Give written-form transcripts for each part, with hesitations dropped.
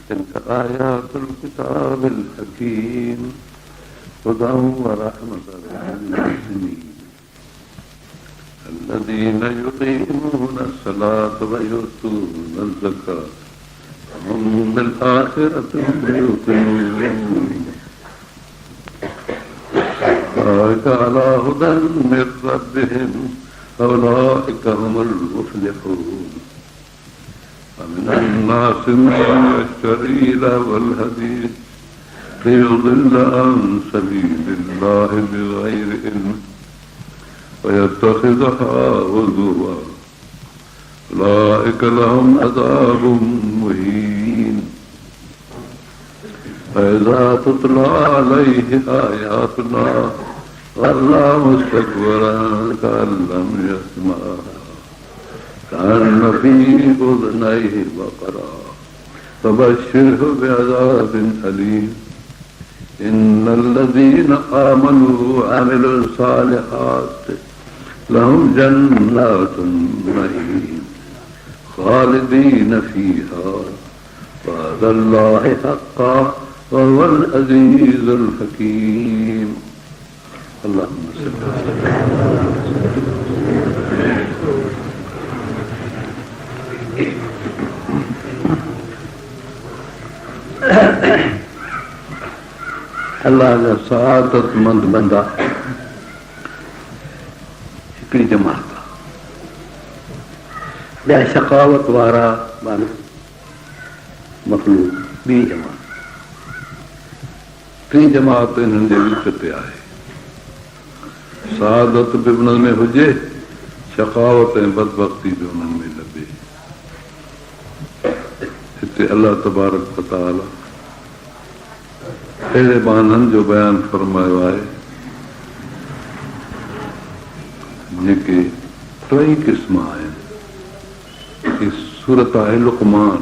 تلك آيات الكتاب الحكيم هدى ورحمة للمحسنين الذين يقيمون الصلاة ويؤتون الزكاة وهم بالآخرة هم يوقنون أولئك على هدى من ربهم أولئك هم المفلحون ومن الناس من يشتري لهو الحديث ليضل عن سبيل الله بغير علم ويتخذها هزوا أولئك لهم عذاب مهين فإذا تتلى عليه آياتنا ولى مستكبرا كأن لم يسمعها كأن في أذنيه وقرا فبشره بعذاب أليم إن الذين آمنوا وعملوا الصالحات لهم جنات النعيم خالدين فيها وعد الله حقا وهو العزيز الحكيم. اللهم صل على अल्लाह जा सआदतमंद बंदा हिकिड़ी जमात आहे, ॿिया शकावत वारा मखलूक ॿी जमात, टी जमात हिननि जे विच ते आहे। सआदत बि उन्हनि में हुजे, शकावत ऐं बदबख्ती बि उन्हनि में लभे। हिते अल्लाह तबारक व तआला अहिड़े बहाननि जो बयानु फरमायो आहे जेके टई क़िस्म आहिनि। ही सूरत आहे लुक़मान,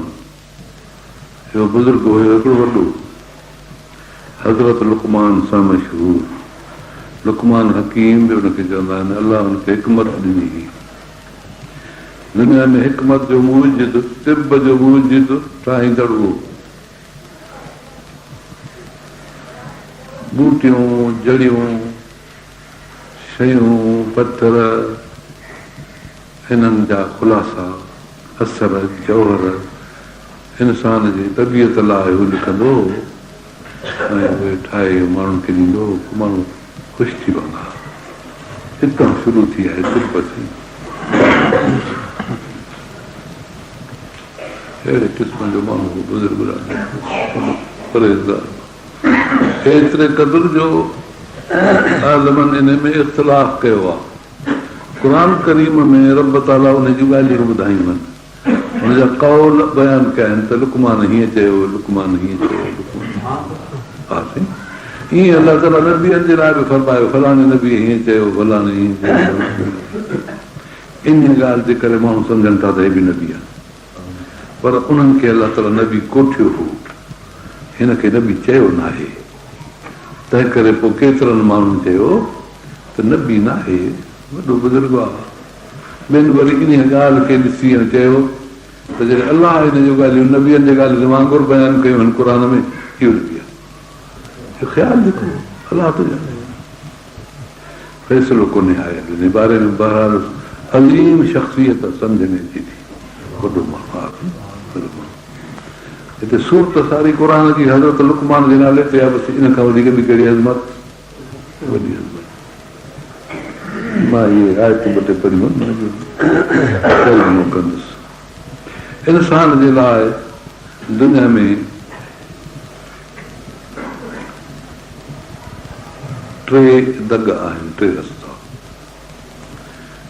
इहो बुज़ुर्ग हुयो हिकिड़ो वॾो, हज़रत लुक़मान सां मशहूर। लुक़मान हकीम बि हुनखे चवंदा आहिनि। अलाह हुनखे हिकमत ॾिनी हुई। दुनिया में हिकमत जो मूजिद, तिब जो मूजिद ठाहींदड़ हो। बूटियूं, जड़ियूं, शयूं, पत्थर, हिननि जा ख़ुलासा, असर, जौहर इंसान जी तबियत लाइ हू लिखंदो ऐं उहे ठाहे माण्हुनि खे ॾींदो। माण्हू ख़ुशि थी पवंदा। हितां शुरू थी आहे तिब जी। अहिड़े क़िस्म जो माण्हू बुज़ुर्ग परहेज़गार। एतिरे क़दुरु जो आलमनि इन में इख़्तिलाफ़ कयो आहे। क़ुरान करीम में रब ताला उन जूं ॻाल्हियूं ॿुधायूं आहिनि, हुनजा कौल बयानु कया आहिनि त लुक़मान हीअं चयो, लुक़मान हीअं चयो, ईअं अलाह ताला नबीअनि जे लाइ बि फरमायो, फलाणे नबी हीअं चयो, फलाणे हीअं चयो। इन ॻाल्हि जे करे माण्हू सम्झनि था त हे बि नबी आहे, पर उन्हनि खे अलाह ताला नबी कोठियो हो, हिन खे नबी चयो न आहे। तंहिं करे पोइ केतिरनि माण्हुनि चयो त नबी न आहे, वॾो बुज़ुर्ग आहे। ॿियनि वरी इन ॻाल्हि खे ॾिसी चयो त जॾहिं अलाह हिन जूं ॻाल्हियूं नबीअनि जे ॻाल्हियुनि जे वांगुरु बयानु कयूं आहिनि क़ुर में, इहो नबी आहे। ख़्यालु लिखो, अलाह तो ॼाणे, फ़ैसिलो कोन्हे आयो हिन बारे में। बहरहाल अज़ीम शख़्सियत सम्झ में अचे थी, वॾो माण्हू आहे। हिते सूरत सारी क़ुर जी हज़रत लुक़मान जे नाले ते आहे, बसि इन खां वधीक बि कहिड़ी अज़मत, वॾी अज़मत। मां इहे आयतूं ॿ टे पढ़ियूं कंदुसि। इंसान जे लाइ दुनिया में टे दग आहिनि, टे रस्ता।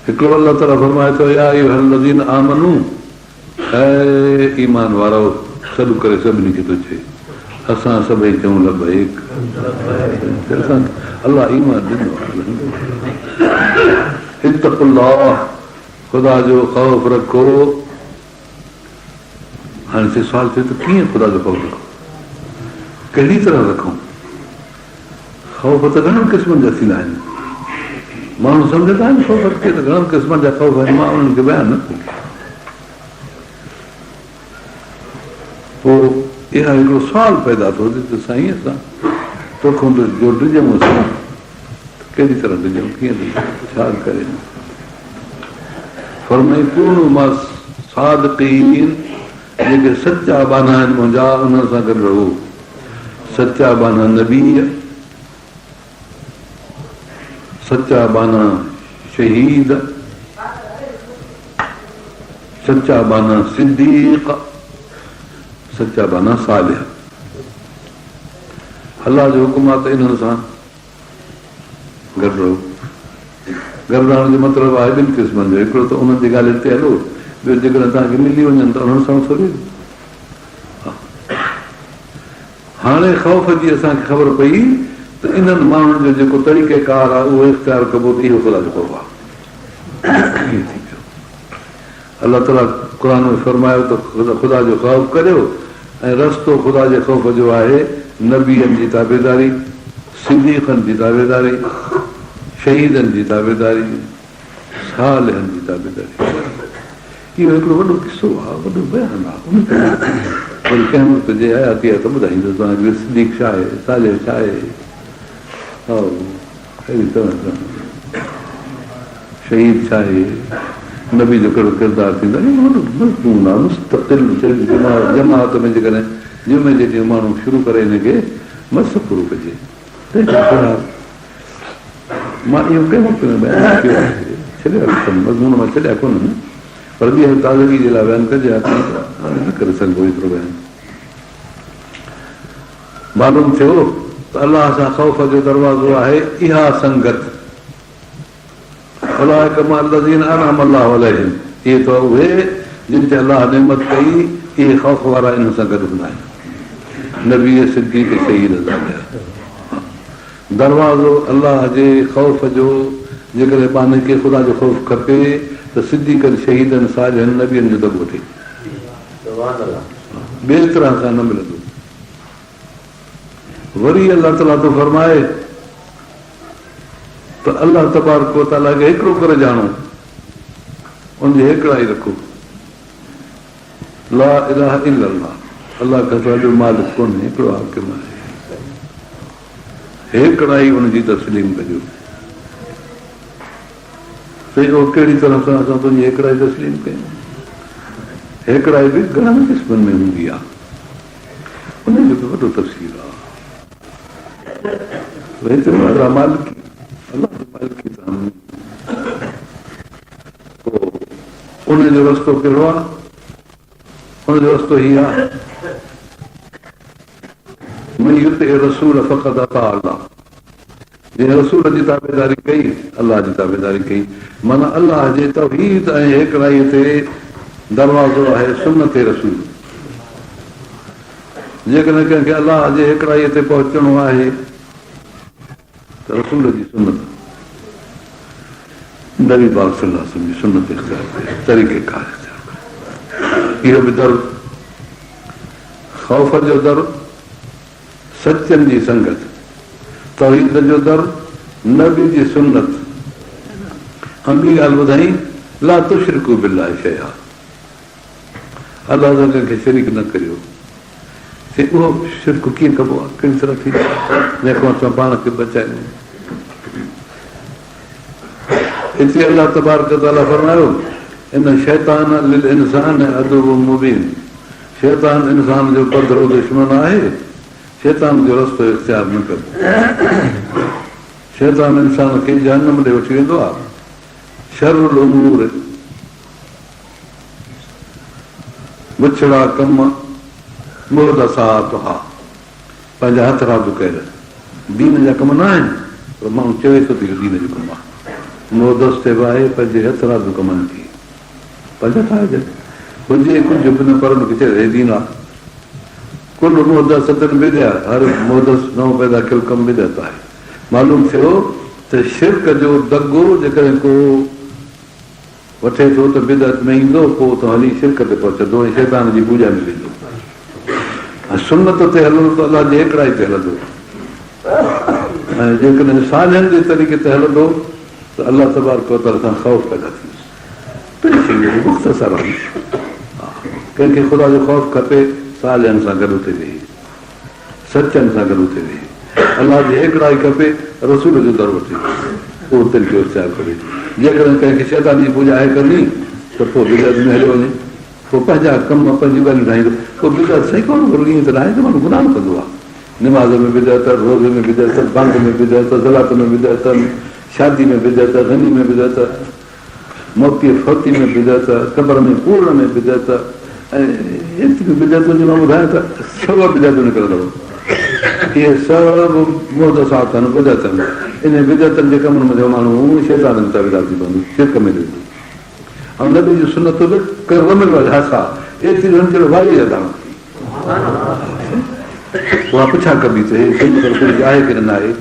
हिकिड़ो अलाह ताला फरमाए थो, या अय्युहल्लज़ीन आमनू, ऐ ईमान वारो, सॾु करे सभिनी खे थो चए। असां सभई चऊं लबैक, अलाह ईमान ॾिनो आहे। इत्तक़ुल्लाह, ख़ुदा जो ख़ौफ़ रखो। हाणे से सुवाल थिए त कीअं ख़ुदा जो ख़ौफ़ रखो, कहिड़ी तरह रखूं? ख़ौफ़ त घणनि क़िस्मनि जा थींदा आहिनि। माण्हू सम्झंदा आहिनि ख़ौफ़ खे त घणनि क़िस्मनि जा ख़ौफ़ आहिनि, मां उन्हनि खे बयानु न कयो। पोइ इहा हिकिड़ो सुवाल पैदा थो थिए त साईं असां तोखां जो ॾिजऊं असां कहिड़ी तरह ॾिजऊं, कीअं ॾिजऊं, छा करे फरमाई पूर्ण मां सादिक़ीन, जेके सचा बाना आहिनि मुंहिंजा उन्हनि सां गॾु रहो। सचा बाना नबी, सचा बाना शहीद, सचा बाना सिद्दीक, सचा बाना सालिह। अलाह जो हुकुम आहे त इन्हनि सां गॾु रहो। गॾु रहण जो मतिलबु आहे ॿिनि क़िस्मनि जो, हिकिड़ो त उन्हनि जी ॻाल्हि हिते हलो, ॿियो जेकॾहिं तव्हांखे मिली वञनि त उन्हनि सां थोरी। हाणे ख़ौफ़ जी असांखे ख़बर पई त इन्हनि माण्हुनि जो जेको तरीक़ेकार आहे उहो इख़्तियार कबो त इहो ख़ुदा जो ख़ौफ़ आहे। अलाह ताला क़ुर में फरमायो त ख़ुदा जो ख़ौफ़ करियो ऐं रस्तो ख़ुदा जे ख़ौफ़ जो आहे नबीअनि जी ताबेदारी, सिद्दीक़नि जी ताबेदारी, शहीदनि जी ताबेदारी, सालिहनि जी ताबेदारी। इहो हिकिड़ो वॾो किसो आहे, वॾो बयान आहे। वरी कंहिं वक़्तु जे हयाती आहे त ॿुधाईंदो तव्हांखे सिद्दीक़ छा आहे, सालिह छा आहे, अहिड़ी तरह सां शहीद छा आहे, नबी जो कहिड़ो किरदारु थींदो आहे। मज़मून आहे मुस्तक़िल जमात में जेकॾहिं जुमे जे ॾींहुं माण्हू शुरू करे हिनखे मस पूरो कजे। मां इहो कंहिं वक़्तु में बयानु कयो आहे, छॾिया मज़मून मां छॾिया कोन्हनि, पर ॿीहर ताज़गी जे लाइ बयानु कजे, हाणे न करे सघिबो एतिरो बयानु। मालूम थियो त अलाह सां ख़ौफ़ जो दरवाज़ो आहे इहा संगत। अलाह कमालज़ीन अनअम अल्लाहु अलैहिम, इहे त उहे जिन ते अलाह नेमत कई, इहे ख़ौफ़ वारा इन सां गॾु हूंदा आहिनि। नबी सिद्दीक़ शहीद दरवाज़ो अलाह जे ख़ौफ़ जो, जेकॾहिं पाण खे ख़ुदा जो ख़ौफ़ खपे त सिद्दीक़नि, शहीदनि, सालिहनि, नबियनि जो दॿो थिए, ॿिए तरह सां न मिलंदो। वरी अलाह ताला थो फरमाए त अलाह तबारक व तआला खे हिकिड़ो करे ॼाणो, उनजी हिकिड़ा ई रखो। ला इलाहा इल्लल्लाह, अलाह खां सवाइ ॿियो मालिक कोन्हे, हिकिड़ो हाकिम आहे, हिकिड़ा ई उनजी तस्लीम कजो। उहो कहिड़ी तरह सां असां तुंहिंजी हिकिड़ा ई तस्लीम कयूं? हिकिड़ा ई बि घणनि क़िस्मनि में हूंदी आहे, उनजो बि वॾो तफ़सील आहे। अलाह मालिकी, अलाह जी मालिकी उनजो रस्तो कहिड़ो आहे? उनजो रस्तो हीअ आहे, रसूल फ़क़त अता अल्लाह, जंहिं रसूल जी ताबेदारी कई, अलाह जी ताबेदारी कई, माना अलाह जे तौहीद ऐं हिकिड़ाईअ ते दरवाज़ो आहे सुन्नत रसूल। जेकॾहिं कंहिंखे अलाह जे हिकिड़ाईअ ते पहुचणो आहे त रसूल जी सुन्नत, नबी पाक सल्लल्लाहु अलैहि वसल्लम जी सुन्नत इख्तियार कयो, तरीक़ेकार इख्तियार कयो। इहो बि दर, ख़ौफ़ जो दर सचनि जी संगत, तौहीद जो दर नबी जी सुन्नत। ऐं ॿी ॻाल्हि ॿुधाई, ला तुशरिकू बिल्लाहि शैआ, अलाह सां कंहिंखे शरीक न करियो। उहो शिरक कीअं कबो आहे, कहिड़ी तरह थींदो आहे, जंहिंखां असां पाण खे बचायूं। हिते अलाह तबारक तआला फरमायो, इन शैतान लिल इंसान अदुव्वुम मुबीन, शैतान इंसान जो पधरो दुश्मन आहे, शैतान जो रस्तो इख्तियार न कबो। शैतान इंसान खे जहन्नम ॾे वठी वेंदो आहे। शरुल उमूर, बुछड़ा कम, मुहदसातुहा, पंहिंजा हथ राब कयल, दीन जा कम न आहिनि, पर माण्हू चवे थो त इहो दीन जो कमु आहे। मुहदस ते बि आहे पंहिंजे हथ राब कमनि खे, पंहिंजा ठाहिजनि, हुजे कुझु बि न, पर हुनखे चए दीन आहे। कुल मुहदस सदन बिदअ, हर मुहदस नओं पैदा कयल कमु बिदअत आहे। मालूम थियो त शिरक जो दगो जेकॾहिं को वठे थो त बिदअत में ईंदो, पोइ त हली शिरक ते पहुचंदो ऐं शैतान जी पूॼा में वेंदो। ऐं सुन्नत ते हलंदो त अलाह जे हिकिड़ा ई ते हलंदो, ऐं जेकॾहिं सालिहनि जे तरीक़े ते हलंदो त अलाह तबारक व तआला सां ख़ौफ़ पैदा थींदो। मुख़्तसर आहे, कंहिंखे ख़ुदा जो ख़ौफ़ खपे सालनि सां गॾु उते वेही, सचनि सां गॾु उते वेही, अलाह जी हिकिड़ा ई खपे, रसूल जो दर वठे, उहो तरीक़ो इख़्तियार करे। जेकॾहिं कंहिंखे शैतान जी पूॼा आहे करणी त पोइ बिदअत में हलियो वञे, पोइ पंहिंजा कम पंहिंजूं ॻाल्हियूं ठाहींदो, पोइ बिदअत सही कोन करो, ईअं त न आहे त माण्हू गुनाह न कंदो आहे। निमाज़ में बिदअत, रोज़े में बिदअत, बंग में बिदअत, ज़लात में बिदअत, शादी में बिदअत, गनी में बिदअत, मोती फौती में बिदअत, क़बर में पूर्ण में बिदअत, ऐं एतिरियूं बिदअतूं जी मां ॿुधायां त सभु बिदअतूं निकिरंदव। इहे सभु मुहदसात आहिनि, बिदअत आहिनि। इन बिदअतनि जे कमनि में माण्हू शैतान जी ताबेदारी पवंदो, शिरक में वेंदो। ऐं नबी जी सुनत बि रमियल हासा एतिरी जहिड़ो वारी अदा उहा पुछा कबी त आहे की न आहे।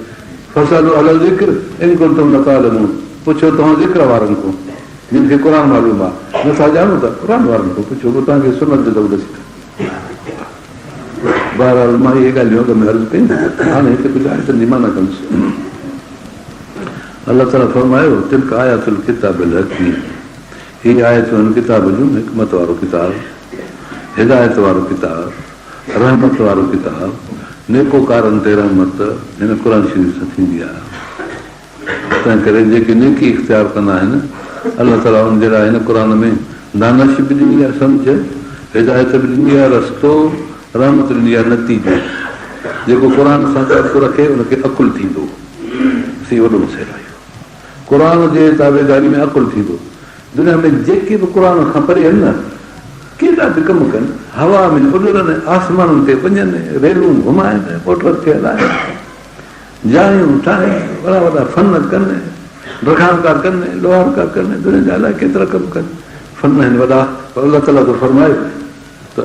फसल अलॻि ज़िक्र इन कोन तुम न तालमून, पुछो तव्हां ज़िक्र वारनि खां जिन खे क़ुर मालूम आहे, नथा ॼाणो था क़ुर वारनि खां पुछो, पोइ तव्हांखे सुनत जो दफ़ो ॾसी। बहरहाल मां इहे ॻाल्हियूं अॻ में अर्ज़ु कयूं, हाणे हिते कुझु आयतनि जी माना कंदुसि। अलाह ताला फरमायो तिल्क आयातुल किताबिल हकीम, हीअ आयतूं आहिनि किताब जूं, हिकमत वारो किताब, हिदायत वारो किताब, रहमत वारो किताब, नेकोकारनि ते रहमत हिन क़ुर शरीफ़ सां थींदी आहे। तंहिं करे जेके नेकी इख़्तियार कंदा आहिनि अलाह ताला उन जे लाइ हिन क़ुर में दानिश बि ॾिनी आहे, सम्झ, हिदायत बि ॾिनी आहे, रस्तो, रहमत ॾिनी आहे, नतीजो। जेको क़ुर सां तालुक़ु रखे उनखे अकुल थींदो, सी वॾो मसइलो आहे। क़ुर जे ताबेदारी में अकुल थींदो। दुनिया में जेके बि क़ुर खां परे आहिनि न, केॾा बि कम कनि, हवा में उॾनि, आसमाननि ते वञनि, रेलूं घुमाइनि, मोटर खे हलाइनि, जायूं ठाहिनि, वॾा वॾा फन कनि, रखानकार कनि, लोहारकार कनि, दुनिया जा अलाए केतिरा कम कनि, फन आहिनि वॾा। अलाह ताला त फरमाए त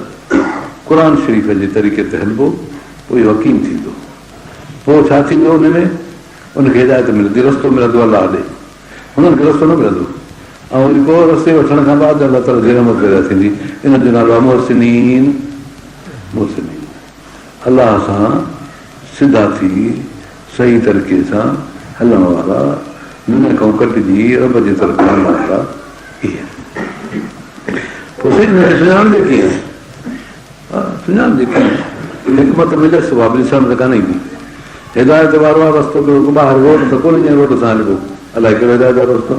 क़ुर शरीफ़ जे तरीक़े ते हलिबो, पोइ इहो हकीम थींदो। पोइ छा थींदो हुनमें, उनखे हिदायत मिलंदी, रस्तो मिलंदो अलाह ॾे, हुननि खे रस्तो न मिलंदो। ऐं वरी पोइ रस्ते वठण खां बाद अलाह ताला जी रहमत पैदा थींदी। इन जो नालो आहे मोहसिनीन। मोहसिनीन अलाह सां सिधा थी सही तरीक़े सां हलण वारा, हिन खां कटिजी रब जी तरफ़ हलण वारा, इहे पोइ हिनखे सुञाणजे कीअं? हा, सुञाणजे कीअं? हिकमत मिले सुभाउ ॾिसण त कान ईंदी। हिदायत वारो आहे रस्तो, ॿाहिरि रोड त कोन ईअं रोड सां हलिबो, अलाए कहिड़ो हिदायत वारो रस्तो।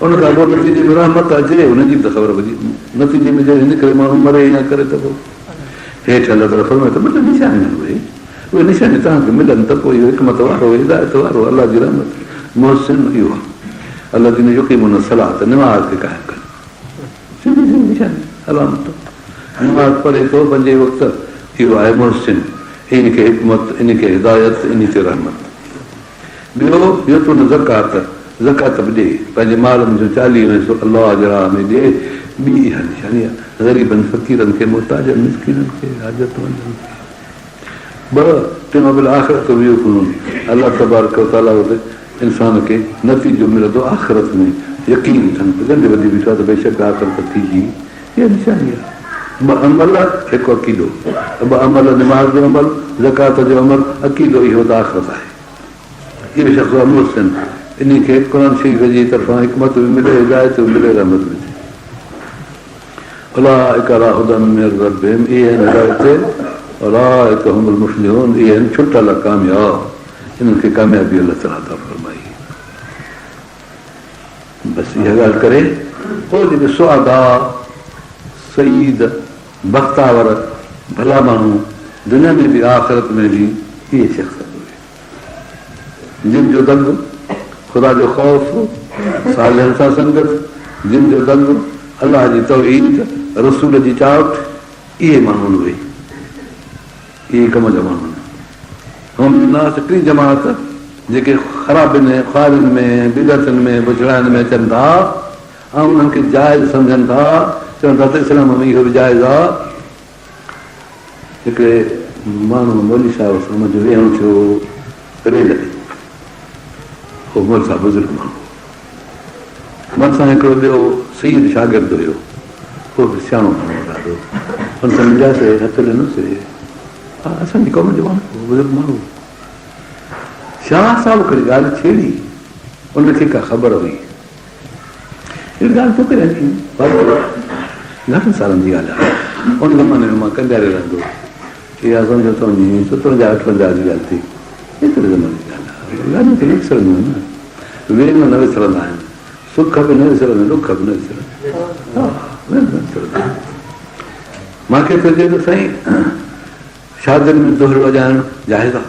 उन खां पोइ नतीजे में रहमत अचे, हुनजी बि त ख़बर पइजी, नतीजे में जे हिन करे माण्हू मरे या करे त पोइ हेठि हल तरफ़ में त मिले निशानियूं आहिनि। उहे निशानियूं तव्हांखे मिलनि त पोइ इहो हिकमत वारो, हिदायत वारो, अलाह जी रहमत, मोहसिन इहो आहे। अलाह जी युकीमुन सलाह, त निमाज़ खे क़ाइमु कनि, सिधी सिधी निशानी, अलामत। निमाज़ पढ़े थो पंजे वक़्तु, इहो आहे मोहसिन। इन खे हिकमत, इन खे हिदायत, इन ते रहमत। ॿियो इहो तूं न ज़कात, ज़कात बि ॾे, पंहिंजे मालनि जो 40 हिसो अलाह जे राह में ॾे। ॿी इहा निशानी आहे, ग़रीबनि फ़क़ीरनि खे, मुहताजनि मिस्किननि खे, हाजतमंदनि खे। ॿ टिन आख़िरत बि अलाह तबारक व तआला वटि इंसान खे नतीजो मिलंदो आख़िरत में, यकीन थियनि गंढ वधी बीठो आहे त बेशक आख़िरत थींदी। इहा निशानी आहे। 2 अमल, हिकु अक़ीदो। 2 अमल, निमाज़ जो अमल, ज़कात जो अमल, अक़ीदो, इहो त आख़िरत आहे। इहो शख़्स आहे मुहसिन। इन खे क़ुर शरीफ़ जी तरफ़ां हिकमत बि मिले, हिदायत बि मिले, रहमत बि मिले। उलाइक अला हुदन मिन रब्बिहिम, इहे आहिनि हिदायत, उलाइक हुमुल मुफ़्लिहून, इहे आहिनि छुटल कामयाब। इन्हनि खे कामयाबी अलाह ताला अता फरमाई। बसि इहा ॻाल्हि करे पोइ जेके सुआदा, सईद, बख़्तावर, भला माण्हू, दुनिया में बि आख़िरत में बि, इहे शख़्स जिन जो दंग, ख़ुदा जो ख़ौफ़, सालिहनि सां संगत, जिन जो दंग, अलाह जी तौहीद, रसूल जी चाहत, इहे माण्हू उहे, इहे कम जा माण्हू। नास टी जमात जेके ख़राबियुनि, ख़्वारियुनि में, बिदअतुनि में, बुछड़ाइनि में अचनि था ऐं उन्हनि खे जाइज़ सम्झनि था, चवनि था त इस्लाम में इहो बि जाइज़ आहे। हिकिड़े माण्हू मौली साहिब सां मुंहिंजो वेहणु थियो रेल ते, उहो मोल सां बुज़ुर्ग माण्हू, मथां हिकिड़ो ॿियो सईद शागिर्द हुयो, उहो बि सियाणो माण्हू ॾाढो, हुन सां मिलियासीं, हथ ॾिनोसीं। हा, असांजी क़ौम जो माण्हू, बुज़ुर्ग माण्हू। शाह साहिब हिकिड़ी ॻाल्हि छेड़ी, उनखे का ख़बर हुई। अहिड़ी ॻाल्हि पोइ करे घणनि सालनि जी ॻाल्हि आहे। उन ज़माने में मां कंजारे रहंदो इहा सम्झो सम्झी 57-58 जी ॻाल्हि थी एतिरे ज़माने जी ॻाल्हि खे न विसरंदियूं न वेन न विसरंदा आहिनि सुख बि न विसरंदा दुख बि न विसरंदा मूंखे त चए थो साईं शादियुनि में दोहर वॼाइणु जाइज़ आहे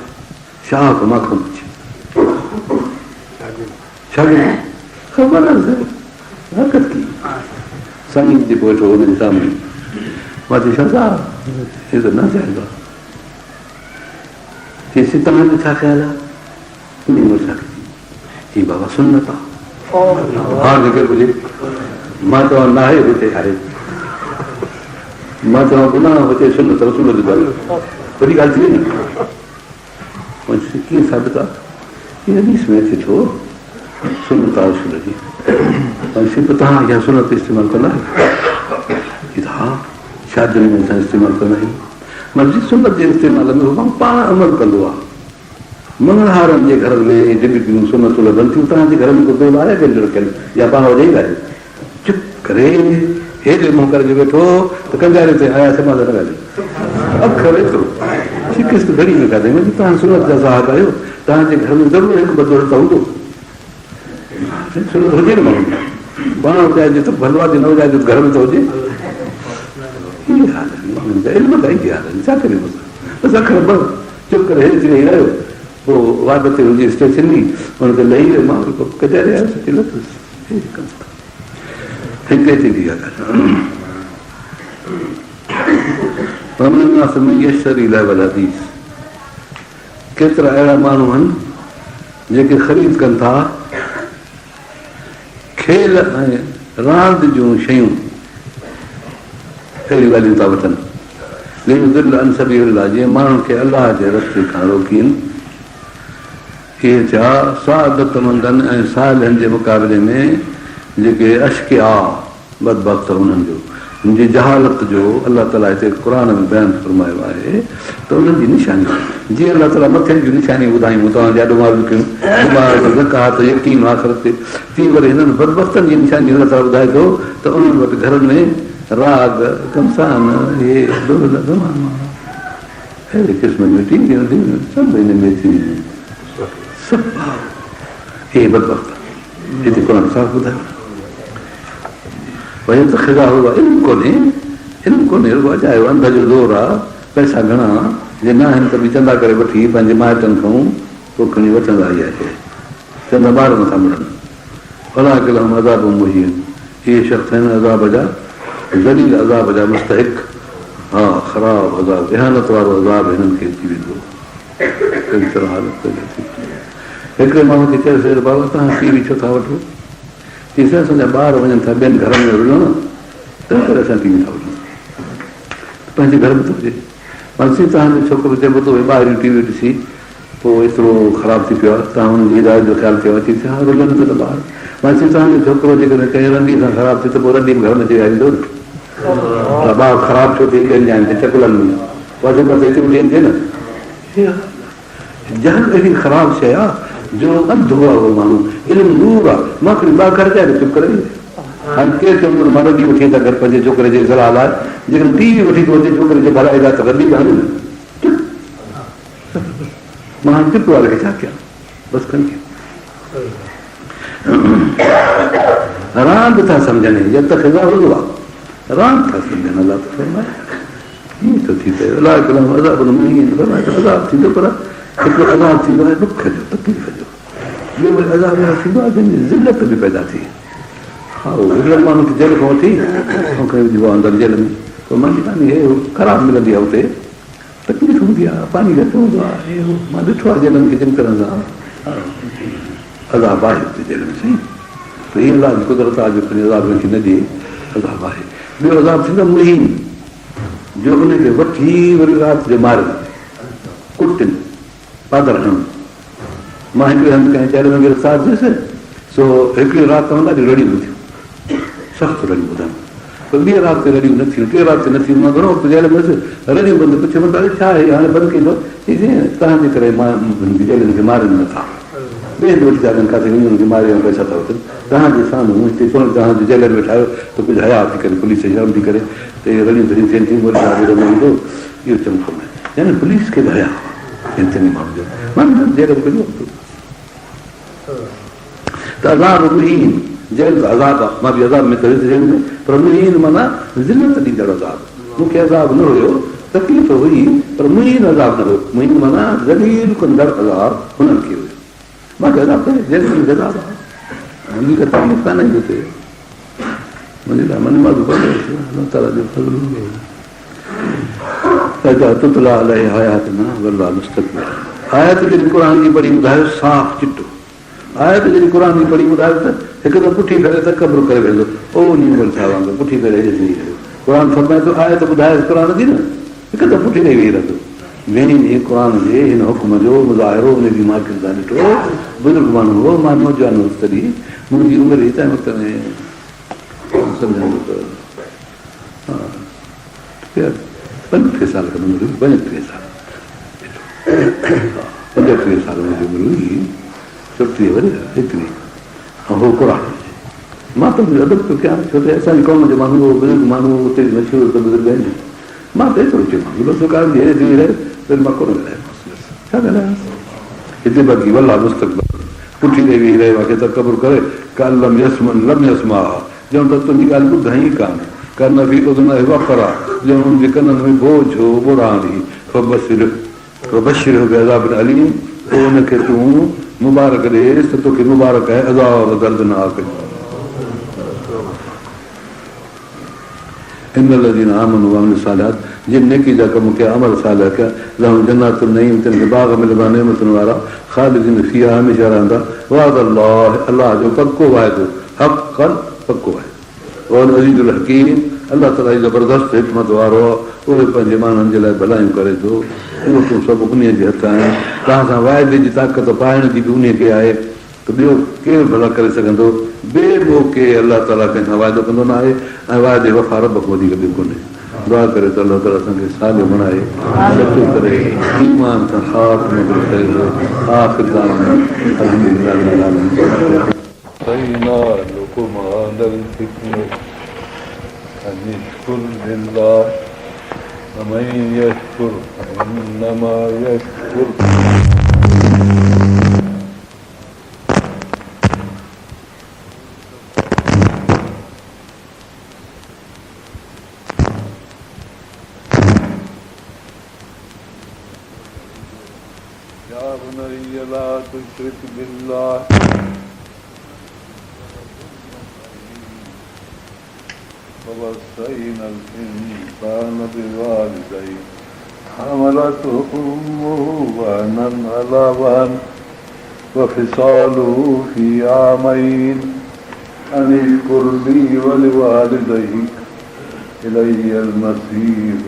छा माखो पुछे ख़बर आहे हरकत की साईं जे पोइ वेठो हुनजे साम्हूं मां चयो छा हे त न जाइज़ आहे चईसि तव्हांजो छा ख़्यालु आहे ही बाबा सुन्नत आहे हा जेके हुजे मां चवां न आहे हुते आहे मां चवां गुनाह हुजे सुन्नत रसूल जी ॻाल्हि वॾी ॻाल्हि थी वई न कीअं साबित आहे हीअ हदीस में अचे थो सुन्नत आहे रसूल जी सिर्फ़ु तव्हां इहा सुन्नत इस्तेमालु कंदा आहियो हा शादियुनि में असां इस्तेमालु कंदा आहियूं मर्ज़ी सुन्नत जे इस्तेमाल में पाण अमल कंदो आहे मंगलहारनि जे घर में जेकियूं सुन्नतूं लॻनि थियूं तव्हांजे घर में को आहे रखियल या पाण वॼाई ॻाल्हि चुप करे हेॾे मूं करे वेठो त कंजारे ते आया समाज न ॻाल्हि अखर एतिरो शिकिस्त घणी न काथे तव्हां सुन्नत जा साहब आहियो तव्हांजे घर में ज़रूरु हिकु ॿ दौर त हूंदो सुन्नत हुजे न माण्हू पाण वॼाइजे त भलवा जे न वॼाइजे घर में त हुजे माण्हुनि जा इल्म त ईंदी आहे छा करे बसि अखर ॿ चुप करे हेठि थी रही रहियो पोइ वाद ते हुजे स्टेशन में हुनखे लही वियो मां कजारे आयुसि हिते थींदी आहे केतिरा अहिड़ा माण्हू आहिनि जेके ख़रीद कनि था खेल ऐं रांदि जूं शयूं अहिड़ियूं ॻाल्हियूं था वठनि जीअं माण्हुनि खे अलाह जे रस्ते खां रोकीनि इहे थिया सादतमंदनि ऐं सालनि जे मुक़ाबले में जेके अशकिया बदबख़्त उन्हनि जो मुंहिंजी जहालत जो अलाह ताला हिते क़ुर में बयानु फरमायो आहे त उन्हनि जी निशानी जीअं अलाह ताला मथे जूं निशानियूं ॿुधायूं तव्हां ॾाढो माल कयूं ज़कात यकीन आख़िरत ते तीअं वरी हिननि बदबख़्तनि जी निशानियूं अलाह ताला ॿुधाए थो त उन्हनि वटि घरनि में राग कमसान अहिड़े क़िस्म जूं टीवियूं सभु हिन में थींदियूं सभु हे बदबख़्त हिते क़ुर साफ़ ॿुधायो भई त ख़िदा हुआ इल्मु कोन्हे रुॻो अजायो अंध जो ज़ोर आहे पैसा घणा जे न आहिनि त बि चंदा करे वठी पंहिंजे माइटनि खां पोइ खणी वठंदा ई आहे चंदा ॿार नथा मिलनि भला कलम अज़ाब मुहिन इहे शख़्स आहिनि अज़ाब जा ज़लील अज़ाब जा मुस्तहिक हा ख़राब अज़ाब इहानत वारो अज़ाब हिननि खे अची वेंदो कहिड़ी तरह हालत हिकिड़े माण्हू खे चयोसीं बाबा तव्हां टीवी छो था वठो चईसीं असांजा ॿार वञनि था ॿियनि घरनि में विढ़ण तंहिं करे असां टीवी था वठूं पंहिंजे घर में थो हुजे मानसी तव्हांजो छोकिरो चइबो थो भई ॿाहिरियूं टीवी ॾिसी पोइ एतिरो ख़राबु थी पियो आहे तव्हां हुनजी हिदायत जो ख़्यालु कयो आहे चईसीं हा रुॻनि त ॿार मानसी तव्हांजो छोकिरो जेकॾहिं कंहिं रंडी सां ख़राबु थिए त पोइ रंडी घर में ईंदो न ॿार ख़राबु छो थिए ॿियनि ॼाइनि ते चकुलनि में वाजो त हिते ॿियनि थिए न जान अहिड़ी ख़राबु शइ आहे जो अंधो आहे उहो माण्हू इल्मु नूर आहे मां खणी ॿ घर जाए चुप करे हाणे केरु चवंदो मां रंडी वठी ईंदा घर पंहिंजे छोकिरे जे सलाह लाइ जेकॾहिं टीवी वठी थो अचे छोकिरे जे भला ईंदा त रंडी कान्हे न मां हाणे चुप वारे खे छा कयां बसि खणी रांदि था सम्झनि जब त ख़िज़ा हूंदो आहे रांदि था सम्झनि अलाह त फरमाए कीअं थो थी पए अलाह कलाम अज़ाब अज़ाब थींदो पर हिकिड़ो अज़ाब थींदो आहे दुख जो तकलीफ़ जो ॿियो वरी अज़ाब थींदो आहे जंहिंजी ज़िलत बि पैदा थी हा हिकिड़े माण्हू खे जेल खां वठी ऐं करे विझिबो आहे अंदरि जेल में पोइ मानी कान्हे हे ख़राबु मिलंदी आहे हुते तकलीफ़ हूंदी आहे पाणी घटि हूंदो आहे हे मां ॾिठो आहे जेलनि खे चङी तरह सां अज़ाब आहे हुते जेल में सही त हीअ अलाह जी कुदरत आहे जो पंहिंजे अज़ाब खे न ॾिए अज़ाब आहे ॿियो अज़ाब थींदो मुहीन जो उनखे वठी वरी राति जो मारियो कुटिनि पादर हणनि मां हिकिड़े हंधि कंहिं जेल में गिरफ़्तार थियुसि सो हिकिड़ी राति में ॾाढी रड़ियूं न थियूं सख़्तु रड़ियूं ॿुधायूं पर ॿी राति ते रड़ियूं न थियूं टे राति ते न थियूं मां घणो वक़्तु जेल में हुयुसि रड़ियूं बंदि पुछियो छा आहे हाणे बंदि कईंदो तव्हांजे करे मां जेलनि खे मारनि नथा ॿिए हंधि वठी था वञनि किथे वञूं बीमारियूं पैसा था वठनि तव्हांजे साम्हूं हिते तव्हांजे जेल में वेठायो त कुझु हया थी करे पुलिस शर्म थी करे त इहे रड़ियूं थियनि थियनि थियूं इहो चङो कोन्हे यानी पुलिस खे बि हया हिन चङे माण्हू जो माण्हू जेल में कढियो त अज़ाब मुहीन जेल त अज़ाब आहे मां बि अज़ाब में करे जेल में पर मुहीन माना ज़िलत ॾींदड़ अज़ाब मूंखे अज़ाब न हुयो तकलीफ़ हुई पर मुहीन अज़ाब न हुयो मुहीन माना ज़लील कंदड़ अज़ाब हुननि खे हुयो मूंखे अज़ाब करे जेल में अज़ाब आहे मुंहिंजी तकलीफ़ कान आई हुते मुंहिंजे लाइ मन मां अलाह ताला जो फज़ल तुतला अलाए हयात न वल्ला मुस्तक़बिल आयत जॾहिं क़ुर जी पढ़ी ॿुधायो साफ़ चिटो आयत जॾहिं क़ुर जी पढ़ी ॿुधायो त हिकु त पुठी करे त कब्र करे वेंदो ओ नीमल छा वांगुरु पुठी करे हेठि वेही रहियो क़ुर फरमाए थो आयत ॿुधाए क़ुर जी न हिकु त पुठी ॾेई वेही रहंदो वेही क़ुर जे हिन हुकुम जो मुज़ाहिरो हुनजी मां किरदार ॾिठो बुज़ुर्ग माण्हू हो मां नौजवान हुउसि तॾहिं मुंहिंजी उमिरि तंहिं वक़्त में सम्झंदो त हा 35 साल खां उमिरि हुई 35 साल 35 साल मुंहिंजी उमिरि हुई 34 वरी हेतिरी ऐं हो क़ुर मां त अदब पियो कयां छो त असांजी क़ौम जो माण्हू बुज़ुर्ग माण्हू उते मशहूरु त बुज़ुर्ग आहिनि मां त एतिरो चयोमांसि बसि कार जी हेॾे रहे वरी मां कोन ॻाल्हायोमांसि छा ॻाल्हायांसि हिते बाक़ी वल्ला मुस्तक़बिल पुठी ॾेई वेही रहियो आहे त क़बूल करे लम यसमा ॼण त तुंहिंजी ॻाल्हि ॿुधाई कान कन बि उन वफ़र आहे ॼण हुनजे कननि में बोझ हो बुराणी बशीर अज़ाब अलीम पोइ हुनखे तूं मुबारक ॾेसि त तोखे मुबारक आहे अज़ाब दर्दनाक इन लज़ीन आमनू वअमिलू सालिहात जिन नेकी जा कम कया अमल सालिह कया लहुम जन्नातुन नईम तिन खे बाग़ मिलंदा नेमतुनि वारा ख़ालिदीन फ़ीहा हमेशह रहंदा वाद अल्लाह जो पको वाइदो हक़न पको आहे और अज़ीज़ुल हकीम अल्लाह ताला जी ज़बरदस्त हिकमत वारो आहे उहे पंहिंजे माण्हुनि जे लाइ भलायूं करे थो उहो तूं सभु उन जे हथ आहीं तव्हां सां वाइदे जी ताक़त पाइण जी बि उन खे आहे त ॿियो केरु भला करे सघंदो ॿिए मौक़े अलाह ताला कंहिंसां वाइदो कंदो न आहे ऐं वाइदे वफ़ा रब खां वधीक ॿियो कोन्हे दुआ करे त अलाह ताला असांखे सालियो बणाए सचो करे ईमान सां ख़ात्मो आख़िर أن يشكر لله ومن يشكر فإنما يشكر يا بني لا تشرك بالله ووصينا الإنسان بوالديه حملته أمه وهنا على وهن وفصاله في عامين أن اشكر لي ولوالديك إلي المصير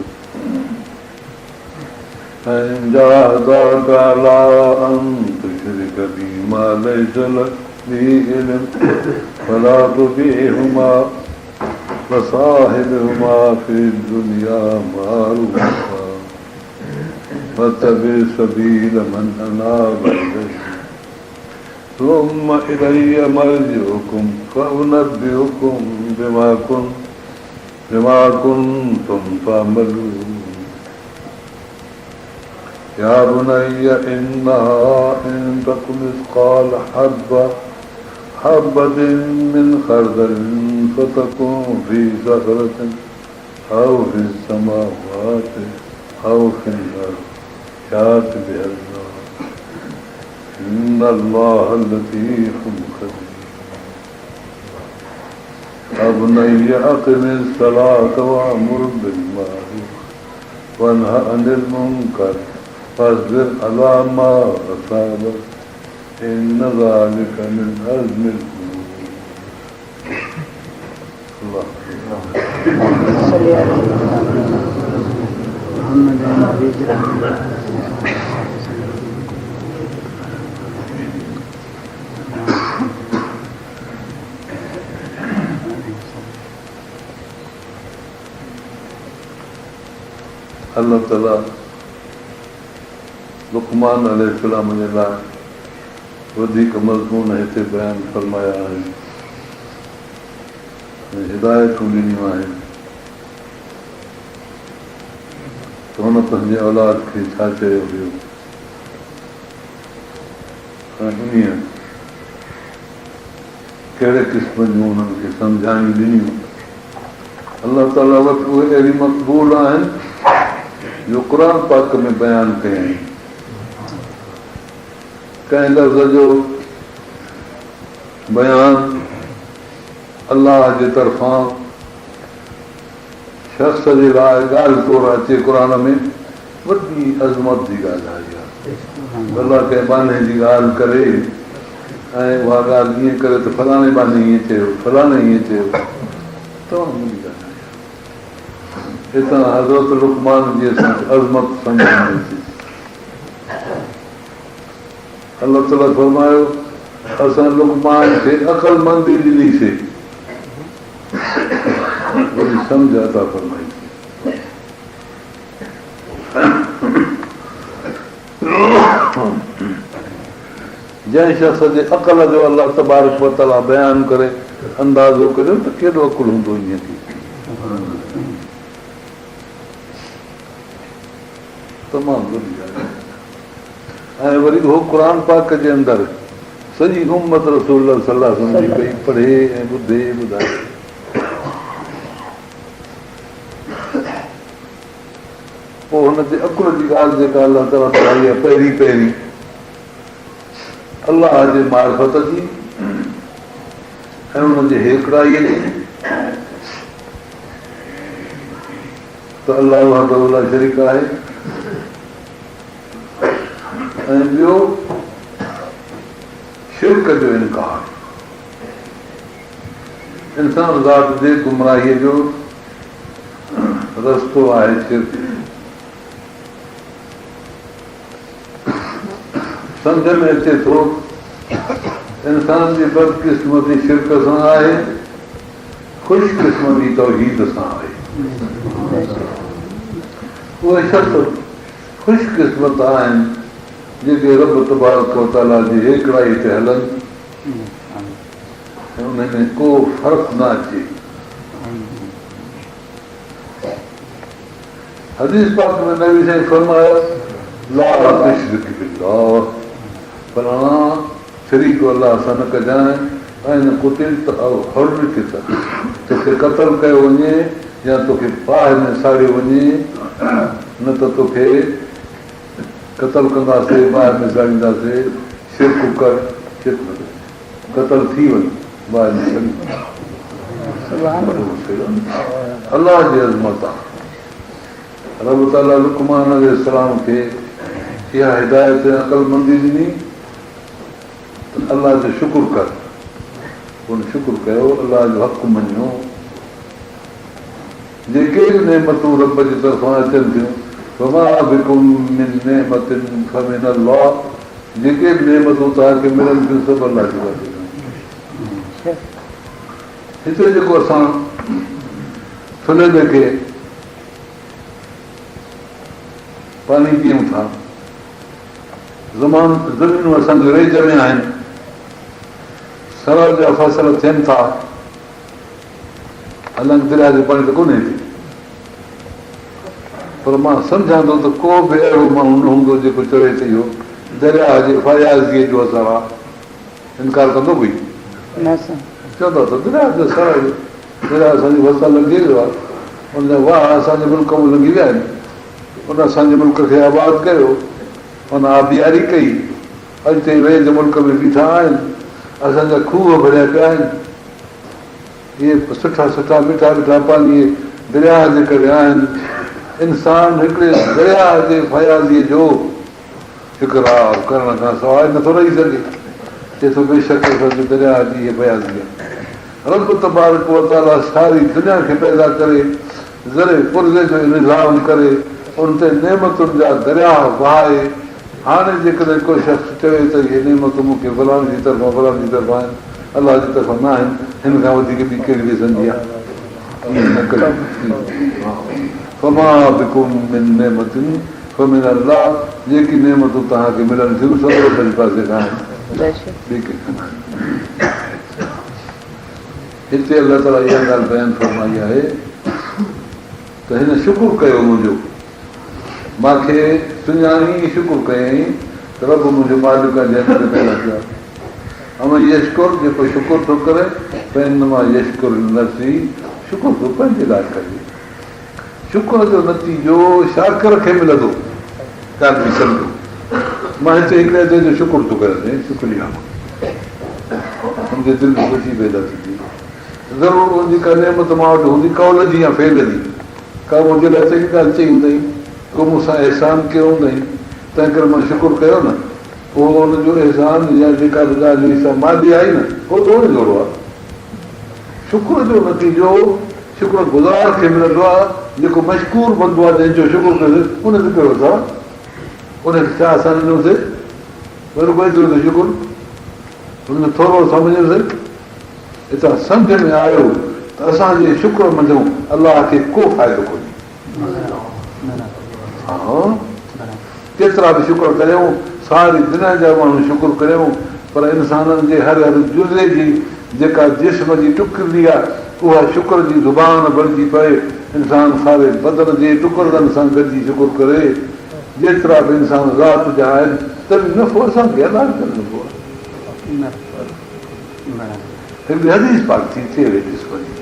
فإن جاهداك على أن تشرك بي ما ليس لك به علم فلا تطيعهما وصاحبهما في الدنيا معروفا واتبع سبيل من أناب إلي ثم إلي مرجعكم فأنبئكم بما كنتم تعملون يا بني إنها إن تكن مثقال حبة من خردل فتكون في صخرة أو في السماوات أو في الأرض يأت بها الله إن الله لطيف خبير يا بني أقم الصلاة وأمر بالمعروف وانهى عن المنكر فاصبر على ما أصابك إن ذلك من عزم الأمور الله صلى على محمد अल्लाह ताला लुक़मान अलैहिस्सलाम जे लाइ वधीक मज़मून हिते बयानु फरमाया आहिनि ऐं हिदायतूं ॾिनियूं आहिनि त हुन पंहिंजे औलाद खे छा चयो हुयो ऐं उन्हीअ कहिड़े क़िस्म जूं उन्हनि खे सम्झाइयूं ॾिनियूं। अलाह ताला वटि उहे अहिड़ी मक़बूल आहिनि जो क़ुर पाक में बयानु कया आहिनि। कंहिं लफ़्ज़ जो बयानु अलाह जे तरफ़ां शख़्स जे लाइ ॻाल्हि तौरु अचे क़ुर में वॾी अज़मत जी ॻाल्हि आहे। अलाह कंहिं बाने जी ॻाल्हि करे ऐं उहा ॻाल्हि ईअं करे त फलाणे बाने ईअं चयो फलाणे ईअं चयो तमामु वॾी ॻाल्हि आहे। हितां हज़रत लुक़मान जी असां अज़मत सम्झंदासीं। अलाह ताला फरमायो असां लुक़मान खे अक़लमंदी ॾिनीसीं वरी सम्झ अता फरमाई। जंहिं शख़्स जे अक़ल जो अलाह तबारक व तआला बयानु करे अंदाज़ो करियो त केॾो अकुलु हूंदो ईअं थी तमामु वॾी ॻाल्हि आहे। ऐं वरी उहो क़ुर पाक जे अंदरि सॼी उम्मत रसूल सल्लल्लाहु अलैहि वसल्लम पई पढ़े ऐं ॿुधे ॿुधाए। पोइ हुनजे अकुल जी ॻाल्हि जेका अलाह ताला पढ़ाई आहे पहिरीं पहिरीं अलाह जे मार्फत जी ऐं हुनजे हेकड़ाईअ जी त अलाह वहदहू ला शरीक आहे ऐं ॿियो शिरक जो इनकार। इंसान ज़ात जे गुमराहीअ जो रस्तो आहे शिरक। सम्झ में अचे थो इंसान जी बदकिस्मती शिरक सां आहे ख़ुशकिस्मती तौहीद सां आहे। उहे शख़्स ख़ुशकिस्मत आहिनि जेके रब तबारक व तआला जी हेकड़ाई ते हलनि ऐं उन में को फ़र्क़ु न अचे। हदीस पाक में नबी साईं फरमायो ला तुश्रिक बिल्लाह फलाणा शरीक अलाह सां न कजांइ ऐं न कुतिलत औ हुर्रिकत तोखे क़तल कयो वञे या तोखे बाहि में साड़ियो वञे न त तोखे क़तल कंदासीं बाहि में साड़ींदासीं शिरक कर शिरक न कर क़तल थी वञे बाहि में अलाह जी अज़मत आहे। रब ताला लुक़मान अलैहिस्सलाम खे इहा हिदायत अक़लमंदी ॾिनी त अलाह जो शुक्र कर। हुन शुक्र कयो अलाह जो हक़ मञियो। जेके बि नेमतूं रब जी तरफ़ां अचनि थियूं वमा बिकुम मिन नेमतिन फमिन अल्लाह जेके बि नेमतूं तव्हांखे मिलनि थियूं सभु अलाह जी वजह सां। हिते जेको असां सुने खे पाणी पीऊं था ज़मीनूं असांजे रेज में आहिनि सरल जा फसल थियनि था हलनि दरिया जो पाणी त कोन्हे थी पर मां सम्झां थो त को बि अहिड़ो माण्हू न हूंदो जेको चढ़े त इहो दरिया जे फयाज़गीअ जो असरु आहे। इनकार कंदो कोई चवंदो त दरिया जो असरु आहे दरिया असांजी फसल लॻी वियो आहे हुनजा वाह असांजे मुल्क में लॻी विया आहिनि उन असांजे मुल्क खे आबाद कयो हुन आबियारी कई अॼु ताईं रेज मुल्क में बीठा आहिनि असांजा खूह भरिया पिया आहिनि। इहे सुठा सुठा मिठा मिठा पाणी दरिया जे करे आहिनि। इंसान हिकिड़े दरिया जे फयाज़ीअ जो इक़रार करण खां सवाइ नथो रही सघे। चए थो बेशक असांजे दरिया जी इहा फयाज़ी आहे। रब तबारक व तआला सारी दुनिया खे पैदा करे ज़रे पुर्ज़े जो निज़ाम करे उन ते नेमतुनि जा दरिया वहाए हाणे जेकॾहिं को शख़्स चवे त इहे नेमतूं मूंखे फलाणे जी तरफ़ां फलाणे जी तरफ़ां आहिनि अलाह जी तरफ़ां न आहिनि हिन खां वधीक ॿी कहिड़ी ॾिसंदी आहे। फमा बिकुम मिन नेमतिन फमिन अल्लाह जेकी नेमतूं तव्हांखे मिलनि थियूं सभु पंहिंजे पासे खां आहिनि हिते अलाह ताला इहा ॻाल्हि बयानु फरमाई आहे त हिन शुकुर कयो मुंहिंजो, मूंखे सुञाणी शुकुर कयईं त रब मुंहिंजो मालिक आहे। यशकुर जेको शुकुर थो करे मां यशकुर नफ़्सी, शुकुर थो पंहिंजे लाइ करे। शुकुर जो नतीजो शाकर खे मिलंदो, ॻाल्हि बि सम्झो। मां हिते हिकिड़े ते जो शुकुर थो करे, शुक्रिया, मुंहिंजे दिलि में ख़ुशी पैदा थींदी। ज़रूरु उनजी का नेमत मां वटि हूंदी, कौल जी या फेल जी, का मुंहिंजे लाइ सही ॻाल्हि चई हूंदई, को मूंसां अहसान कयो हूंदई, तंहिं करे मां शुकुर कयो न, पोइ हुनजो अहसान या जेका बि ॻाल्हि हुई मां ॾे आई न, उहो थोरो जहिड़ो आहे। शुकुर जो नतीजो शुकुर गुज़ार खे मिलंदो आहे, जेको मशकूर बंदो आहे, जंहिंजो शुकुर करे उनखे कयो था, उनखे छा असां ॾिनोसीं, वरी कोई ॾिनोसीं शुकुर, हुनखे थोरो सम्झोसीं। हितां सम्झ में आयो त असांजे शुकुर मंझूं अलाह खे को फ़ाइदो कोन्हे। हा, केतिरा बि शुकुर कयूं, सारी दुनिया जा माण्हू शुकुर कयूं, पर इंसाननि जे हर हर जुज़े जी जेका जिस्म जी टुकड़ी आहे, उहा शुकुर जी ज़ुबान बणिजी पए। इंसान सारे बदन जे टुकड़नि सां गॾिजी शुकुर करे। जेतिरा बि इंसान ज़ात जा आहिनि, तॾहिं नफ़ो असांखे अलाह खे नफ़ो आहे। हिकिड़ी हदीस पाक थी थिए वई जिस्म जी,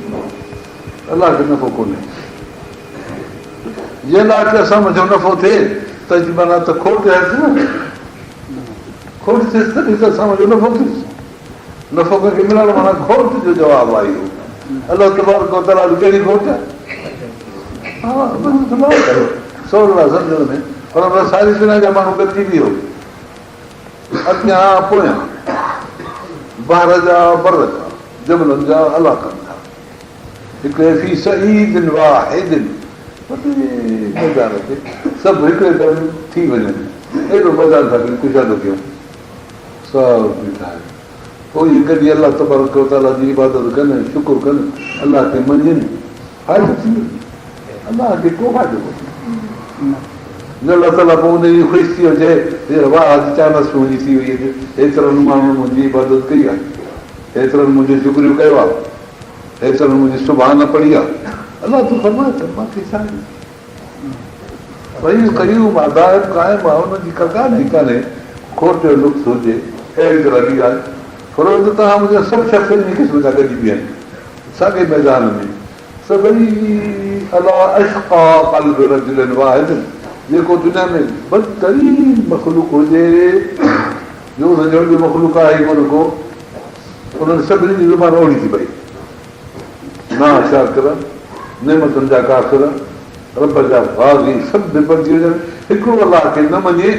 अलाह खे नफ़ो कोन्हे। जे अलाह खे असां मुंहिंजो नफ़ो थिए त माना त खोट थिएसि न, खोट थिएसि तॾहिं त असां मुंहिंजो नफ़ो थिएसि। नफ़ो कंहिंखे मिलणु माना खोट जो जवाबु आहे इहो। अलाह तबारक व तआला जी कहिड़ी खोट आहे? हा, सवलो आहे सम्झण में, पर सारी दुनिया जा माण्हू गॾिजी वियो, अॻियां पोयां, ॿार जा बर जा, जबलनि जा अलाह कनि था। हिकिड़े फी सईदिन वाहिदिन, मज़ार ते सभु हिकिड़े दम थी वञनि, एॾो मज़ार था कनि, कुझु कयूं सभु बीठा आहिनि। पोइ कॾहिं अलाह तबारक व तआला जी इबादत कनि, शुकुर कनि, अलाह खे मञनि, फ़ाइदो थी वञे। अलाह खे को फ़ाइदो कोन्हे। अलाह ताला पोइ हुनजी ख़ुशि थी वञे, वाह चानस मुंहिंजी थी वई, हेतिरनि माण्हुनि मुंहिंजी इबादत कई आहे, हेतिरनि मुंहिंजो शुक्रियो कयो आहे, हेतिरनि मुंहिंजी सुभाणे पढ़ी आहे। अलाह तूं फरमाए त मूंखे छा भई कयूं आदायत क़ाइमु आहे, हुनजी का ॻाल्हि ई कान्हे, खोट जो नुक़्स हुजे, अहिड़ी तरह बि आहे। थोरो त तव्हां मुंहिंजा सभु शख़्स इन क़िस्म जा गॾिजी विया आहिनि, साॻे मैदान में सभई अलाह अशक़ा क़ल्ब रजुलन वाहिद, जेको दुनिया में बदतरीन मख़लूक हुजे, जो हुनजो ॿियो मख़लूक आहे कोन को, उन्हनि सभिनी जी ज़ुबान ओड़ी थी पई। ना शाकिर, नेमतुनि जा काफ़िर, रब जा बाग़ी, सभु बिपरजी वञनि, हिकिड़ो अलाह खे न मञे।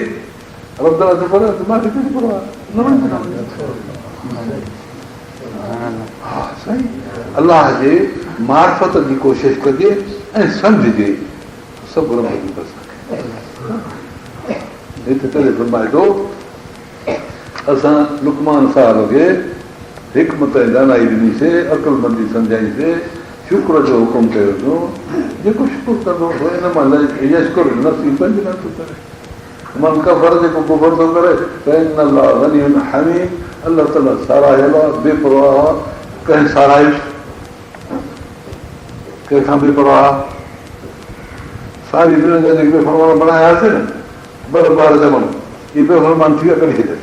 रब ताला त पर मूंखे कुझु परवाह न मञे। हा साईं, अलाह जे मार्फत जी कोशिशि कजे ऐं सम्झजे, सभु रब जी बस। हिते तॾहिं फरमाए थो, असां लुकमान साहिब खे हिकमत ऐं दानाई ॾिनीसीं, अकुलमंदी सम्झाईसीं, शुक्र जो हुकुम कयो अथऊं, जेको शुकुर कंदो इन मां यशकुर नफ़्सी पंहिंजे लाइ थो करे। मन कफ़र जेको कुफ़र थो करे, त इन अलाह गनीयुन हमीद, अलाह ताला साराहियल आहे, बेपरवाह आहे, कंहिं साराहिश कंहिंखां बेपरवाह। सारी दुनिया जा जेके बेफ़रमान बणायासीं न, ॿार ॼमण, इहे बेफ़रमान थी विया कॾहिं लॻे।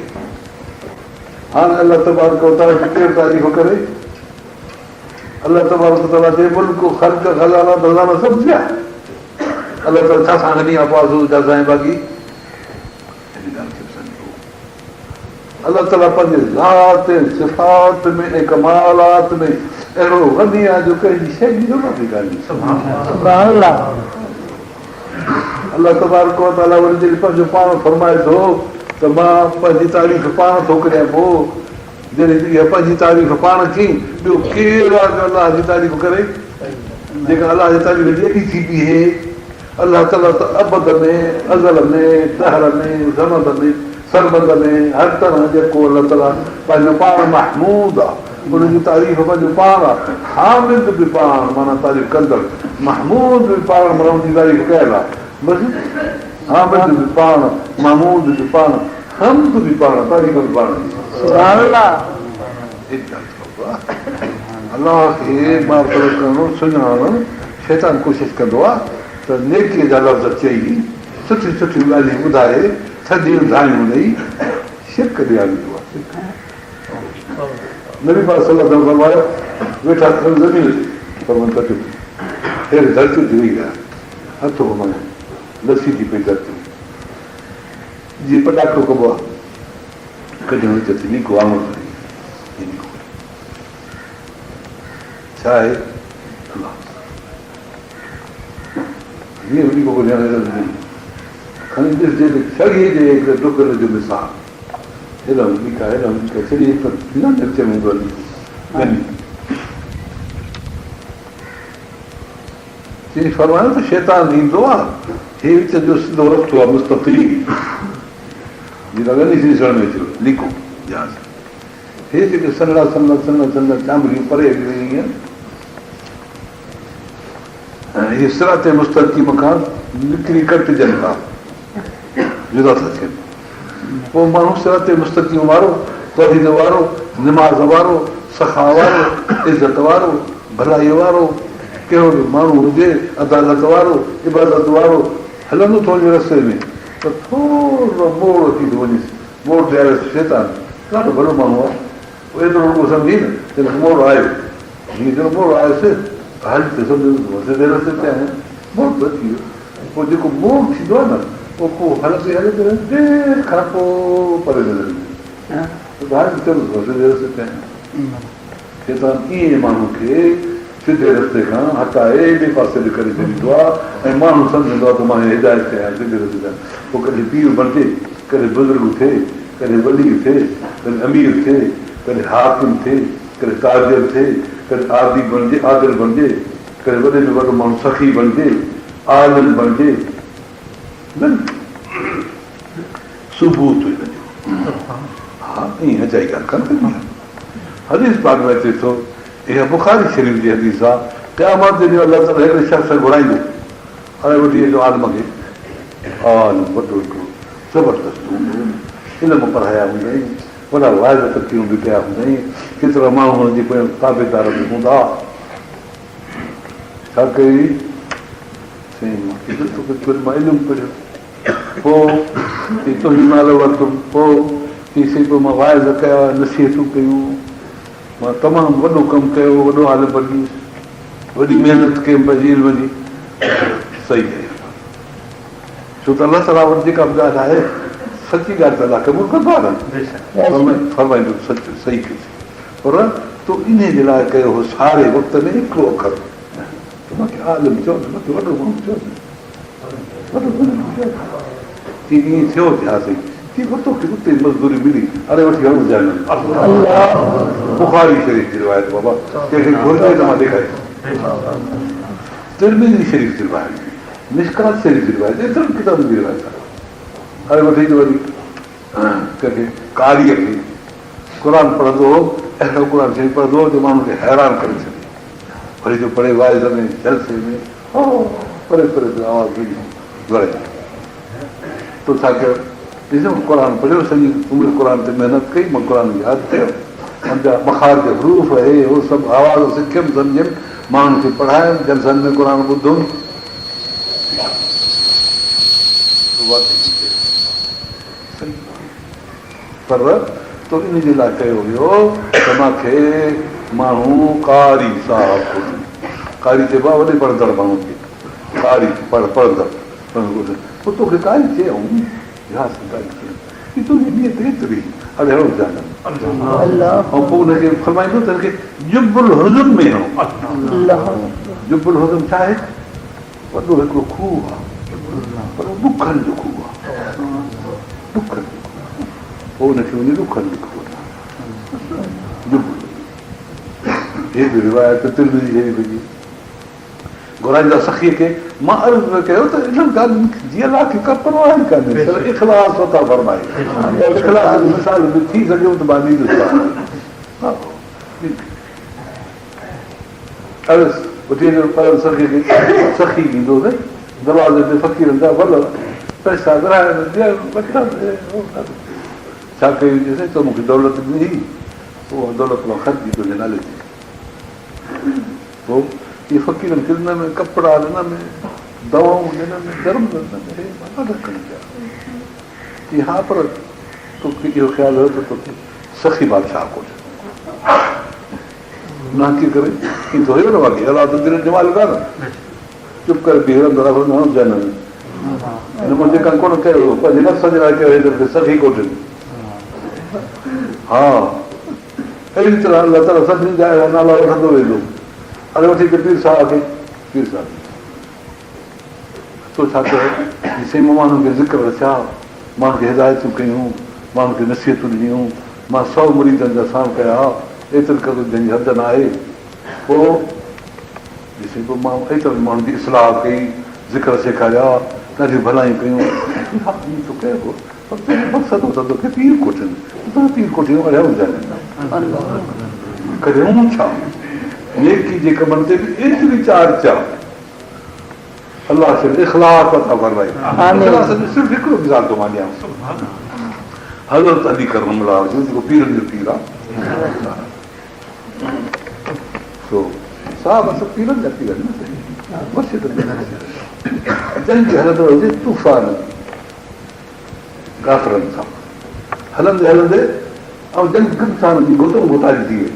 हाणे अलाह तबारक व तआला खे केरु तारीफ़ करे? अलाह तबारक व तआला जे मुल्क ख़र्च खज़ाना ख़ज़ाना सभु थिया। अलाह ताला छा सां खणी आहे पासो छा साईं बाक़ी? अलाह ताला पंहिंजे ज़ात सिफ़ात में ऐं कमालात में अहिड़ो गनी आहे जो कंहिंजी शइ जी ज़रूरत ई कान्हे। अलाह तबारक व तआला वरी जॾहिं पंहिंजो पाण फरमाए थो त मां पंहिंजी तारीफ़ पाण थो करियां, पोइ जॾहिं इहा पंहिंजी तारीफ़ पाण कई, ॿियो केरु आहे जो अलाह जी तारीफ़ करे? जेका अलाह जी तारीफ़ एॾी थी बीहे। अलाह ताला त अबद में, अज़ल में, दहर में, ज़मद में, सरबद में, हर तरह जेको अलाह ताला पंहिंजो पाण महमूद आहे, उनजी तारीफ़ पंहिंजो पाण आहे। हामिद बि पाण माना तारीफ़ कंदड़, महमूद बि पाण माना उनजी तारीफ़ कयल आहे। बसि हामिद बि पाण, महमूद बि पाण, हम्द बि पाण, तारीफ़ बि पाण। अलाह खे माफ़रत करणो सुञाणणु शैतान कोशिशि कंदो आहे त नेकीअ जा लफ़्ज़ चई सुठी सुठियूं ॻाल्हियूं ॿुधाए थधियूं धायूं ॾेई शिरक ॾियारींदो आहे। नबी पाक सल्लल्लाहु अलैहि वसल्लम फरमायो वेठा ज़मीन ते हेर धरती थी वई आहे हथो घुमाए लसी थी पई धरती जीअं पटाखो कबो आहे कॾहिं विच ते लीको आमो छा आहे खणी ॾिसजे छड़ीअ जे हिकिड़े टुकड़ जो मिसाल हेॾा लीका हेॾा लीका छड़ी हिकु न नच में हूंदो आहे फरमायो त शैतान ईंदो आहे हे विच जो सिधो रस्तो आहे मुस्तक़ील जीअं गनी ॾिसण में अचो लीको हे जेके सन्हा सन्हा सन्हा सन्हा चांबरियूं परे हली वयूं आहिनि ऐं इहे सिरात मुस्तक़ीम खां निकिरी कटिजनि था जुदा था थियनि पोइ माण्हू सिरात मुस्तक़ीम वारो तौहीद वारो निमाज़ वारो सखा वारो इज़त वारो भलाईअ वारो कहिड़ो बि माण्हू हुजे अदालत वारो इबादत वारो हलंदो थो वञे रस्ते में त थोरो मोड़ थी थो वञे मोड़ ते आयो शैतान ॾाढो भलो माण्हू आहे पोइ एतिरो रुॻो सम्झी न मोड़ आयो जीअं मोड़ आयोसीं हल त सम्झो सिधे रस्ते ते आहिनि मोड़ त अची वियो पोइ जेको मोड़ थींदो आहे न पोइ हलंदे हलंदे देरि खां पोइ परे नज़र ईंदो सिधे रस्ते ते आहिनि शैतान ईअं माण्हू खे सिधे रस्ते खां हटाए ॿिए पासे बि करे छॾींदो आहे ऐं माण्हू सम्झंदो आहे त मां हिदायत कयां सिधे रस्ते ते पोइ कॾहिं पीउ बणिजे कॾहिं बुज़ुर्ग थिए कॾहिं वली थिए कॾहिं अमीर थिए कॾहिं हाकिम थिए कॾहिं ताजिर थिए कॾहिं आदि बणिजे आदिल बणिजे कॾहिं वॾे में वॾो माण्हू सखी बणिजे आलिम बणिजे सुबुह थो हा ईअं अजाई ॻाल्हि कोन कंदी आहे हदीस पाक में अचे थो इहा बुखारी शरीफ़ जी हदीस आहे क़यामत जे ॾींहुं अलाह ताला हिकिड़े शख़्स घुराईंदो हाणे वठी वेंदो आलिम खे आलिम वॾो हिकिड़ो ज़बरदस्त हूंदो इल्म पढ़ाया हूंदा आहिनि वॾा वाइद तकियूं बि कया हूंदा आहिनि केतिरा माण्हू हुनजी ताबेदार बि हूंदा छा कई मां इल्मु पढ़ियो पोइ तुंहिंजो नालो वरितुमि पोइ पोइ मां वाइद कया नसीहतूं कयूं मां तमामु वॾो कमु कयो वॾो आलिम बणी वॾी महिनत कयमि पंहिंजी इल्म जी सही कई छो त अलाह ताला वटि जेका बि ॻाल्हि आहे सची ॻाल्हि त अलाह क़बूल कंदो आहे न फरमाईंदो सच सही कई पर तूं इन जे लाइ कयो हो सारे वक़्त में हिकिड़ो अखर मूंखे आलिम चओ मूंखे वॾो माण्हू चओ ईअं थियो थियासीं तोखे उते मज़दूरी मिली अरे वठी हणो जान बुखारी शरीफ़ जी रिवायत बाबा कंहिंखे घुरिजे त मां ॾेखारे तिरमिज़ी शरीफ़ जी रिवायत मिशकात शरीफ़ जी रिवायत एतिरनि किताबनि जी रिवायत आहे अरे वठी वरी कंहिंखे कारीअ खे क़ुर पढ़ंदो हो अहिड़ो क़ुर शरीफ़ पढ़ंदो हो जो माण्हू खे हैरान करे छॾे वरी जो पढ़े वाइज़ में जलसे में परे परे आवाज़ घुराए तो छा कयो ॾिसो क़ुर पढ़ियो सॼी उमिरि क़ुर ते महिनत कई मां क़ुर यादि कयो मुंहिंजा मखार जा हरूफ आहे उहो सभु आवाज़ सिखियमि सम्झियमि माण्हुनि खे पढ़ायमि जलसनि में क़ुर ॿुधुमि पर तो इन जे लाइ कयो वियो त मूंखे माण्हू कारी साहब कारी चइबो आहे वॾे पढ़ंदड़ माण्हू खे कारी पढ़ंदड़ पोइ तोखे कारी चयऊं तुंहिंजी नियत एतिरी अरे हणो जान ऐं पोइ हुनखे फरमाईंदो त हिनखे जुबुल हुज़ुम में हणो जुबुल हुज़ुम छा आहे वॾो हिकिड़ो खूह आहे पर ॾुखनि जो खूह आहे ॾुखनि पोइ हुनखे वञी ॾुखनि जो खूह जुबुल हे बि रिवायत तिरमिज़ी शरीफ़ जी घुराईंदा सखीअ खे मां अर्ज़ु कयो त इन्हनि ॻाल्हियुनि जीअं अलाह खे का परवाह ई कान्हे इख़लास वता फरमाए इख़लास जी मिसाल बि थी सघियो त मां ॾींदुसि वठी सखी खे सखी ॾींदो न दरवाज़े ते फ़क़ीरनि जा वॾा पैसा विराए छा कयो चइसि त मूंखे दौलत ॾिनी, उहा दौलत मां ख़र्ची तुंहिंजे नाले ते। पोइ इहे फ़क़ीरनि खे ॾिन में, कपिड़ा ॾिन में, दवाऊं ॾिन में, धर्म ॾिन में, हा, पर तोखे इहो ख़्यालु हुयो त तोखे सखी बादशाह कोन्हे न की करे ईअं त हुयो न बाक़ी अलाह त दिलि जमाल कान चुप करे बीहंदो जेका कोन कयो पंहिंजे नफ़्स जे लाइ कयो सखी कोन्हे। हा, अहिड़ी तरह अलाह ताला सभिनी जा नाला वठंदो वेंदो। हाणे वठी करे पीर साहिब खे, पीर साहिब तो छा कयो, साईं माण्हुनि खे ज़िक्र रचिया, माण्हुनि खे हिदायतूं कयूं, माण्हुनि खे नसीहतूं ॾिनियूं, मां 100 मुरीदनि जा साण कया, एतिरी क़दुरु जंहिंजी हद न आहे। पोइ मां एतिरनि माण्हुनि जी इस्लाह कई, ज़िक्र सेखारिया, ॾाढियूं भलायूं कयूं। मक़सदु हो त तोखे पीर कोठनि, पीर कोठियूं अहिड़ा हुजनि करियूं छा? नेकी जे कमनि ते बि एतिरी चार चा अलाह सिर्फ़ु इख़लास था फरमाए। सिर्फ़ु हिकिड़ो मिसाल थो मां ॾियां, हज़रत अली करमल्लाह जो जेको पीरनि जो पीर आहे, साहब असां पीरनि जा पीर जंग हलंदो हुजे तूफ़ान काफ़िरनि सां हलंदे हलंदे ऐं जंग किसान जी गुतम गुतारी थी वई।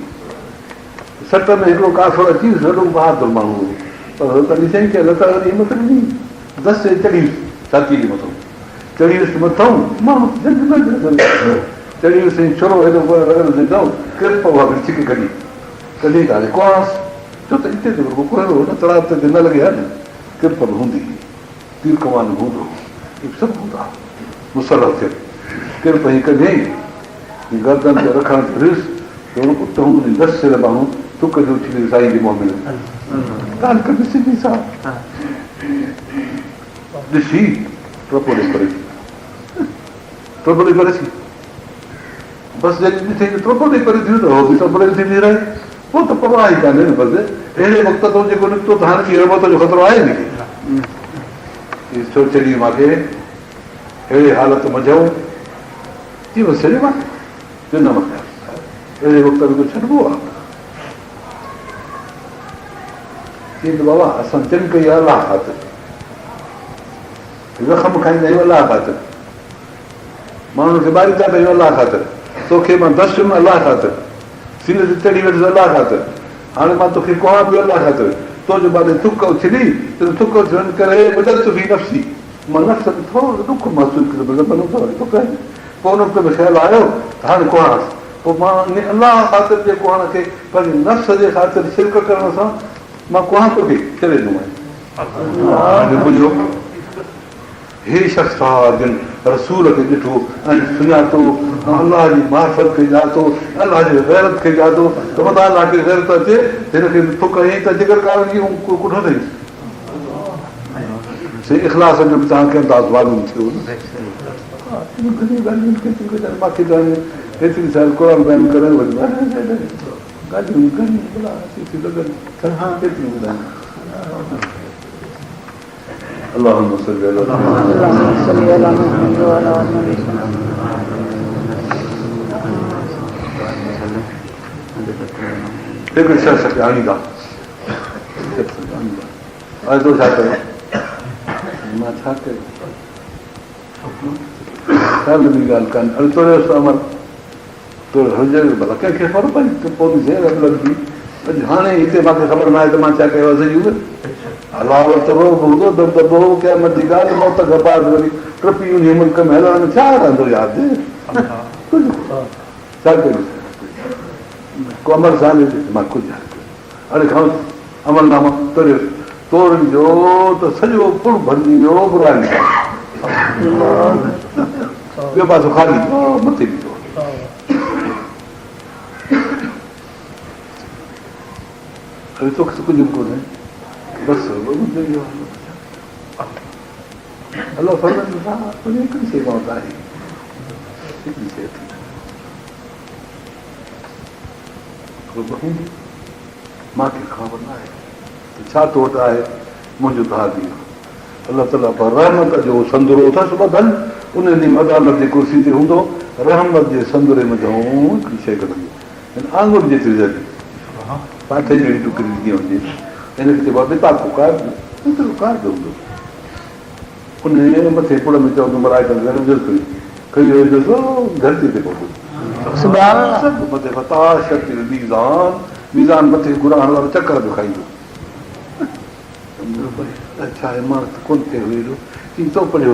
सट में हिकिड़ो काफ़िर अची वॾो बहादुर माण्हू हुयो, पर तॾहिं साईं खे अलाह ताला जी हिमत ॾिनी, दस चढ़ी छाती जे मथां चढ़ी वियुसि मथां, माण्हू जंग न चढ़ी वियुसि छोरो हेॾो रगड़ ॾिनऊं, किरप वापरी छिके कढी कढी काॾे कुआंस छो त हिते न तड़ाव ते न लॻे हा न, किरप बि हूंदी, तीर कमान हूंदो, सभु हूंदा मुसलह थिए, किरप ई कढियईं गर्दन ते रखण ते रिस उत हूंदी दस सिर माण्हू थुक जो उछली साईं जी मुंहं में ॻाल्हि ॾिसी थी सा ॾिसी ट्रपोले करे बसि जॾहिं ॾिठे ट्रपोले करे थियो त हो बि ट्रपोले थींदी रहे, पोइ त परवाह ई कान्हे न। बसि अहिड़े वक़्त तो जेको निकितो त हाणे रबत जो ख़तरो आहे नी, छो छॾी मूंखे अहिड़े हालत मझऊं थी बसि छॾियो मां न वक़्तु अहिड़े वक़्त में कुझु छॾिबो आहे? चईं बाबा असां चन कई अलाह ख़ातिर, ज़ख़्म खाईंदा आहियूं अलाह ख़ातिर, माण्हुनि खे ॿारी था कयूं अलाह ख़ातिर, तोखे मां दस में अलाह ख़ातिर, सीने ते चढ़ी वेठुसि अलाह ख़ातिर, हाणे मां तोखे कुआं पियो अलाह ख़ातिर, तुंहिंजो बारे थुक उछली थुक उछलण करे मदद थी नफ़्सी, मां नफ़्स में थोरो ॾुख महसूसु कयो, पोइ उन वक़्त में ख़्यालु आयो त हाणे कुआं, पोइ मां अलाह ख़ातिर जे कुआं खे पंहिंजे नफ़्स जे ख़ातिर शिरक करण सां मां कुआं तोखे छॾे ॾिनो आहियां। हे शख़्स जिन रसूल खे ॾिठो ऐं सुञातो, अलाह जी मार्फत खे ॼातो, अलाह जी गैरत खे ॼातो, त मथां अलाह खे गैरत अचे, हिनखे थुक हईं त जिगर कारण जी कुठो अथई। इख़लास जो बि तव्हांखे अंदाज़ मालूम थियो न। मूंखे हेतिरी साल क़ुर बयान करे हिकिड़ी शख़्स आणींदा हाणे तो छा कयो, मां छा कयो ॻाल्हि कान्हे। हाणे तुरियोसि अमर हुजे भला कंहिंखे ख़बर पई त पोइ बि ज़ेर लॻंदी, अॼु हाणे हिते मूंखे ख़बर न आहे त मां छा कयो असांजी अलाह वटि हूंदो दबदबो क़यामत जी ॻाल्हि मौत खां बाद वरी टपी उन मुल्क में हलण में छा रहंदो यादि छा कयो को अमल साल मां कुझु हाणे खां अमलनामा तुरियोसि तोड़नि जो त सॼो पुड़ भरिजी वियो बुराई ॿियो पासो खाली मथे बीठो। तोखे कुझु बि कोन्हे बसि अलाह फरमाईंदो हिकिड़ी शइ मौत आहे, हिकिड़ी शइ मूंखे ख़बर न आहे छा तो वटि आहे, मुंहिंजो त हादी अलाह ताला पर रहमत जो संदरो अथसि ॿधल, उन ॾींहुं अदालत जी कुर्सी ते हूंदो रहमत जे संदुरे में हिकिड़ी शइ कढंदी आंगुर जेतिरी जल्दी पाठे जहिड़ी टुकड़ी ॾिनी हुजे हिनखे चइबो आहे बेताको कार हूंदो उन मथे पुड़ में चवंदो मराए खणी धरती ते पहुतो सभु मथे फता शक्ति मीज़ान मथे घुराइण वारो चकर बि खाईंदो अच्छा मां कोन थिए हुयो तो पढ़ियो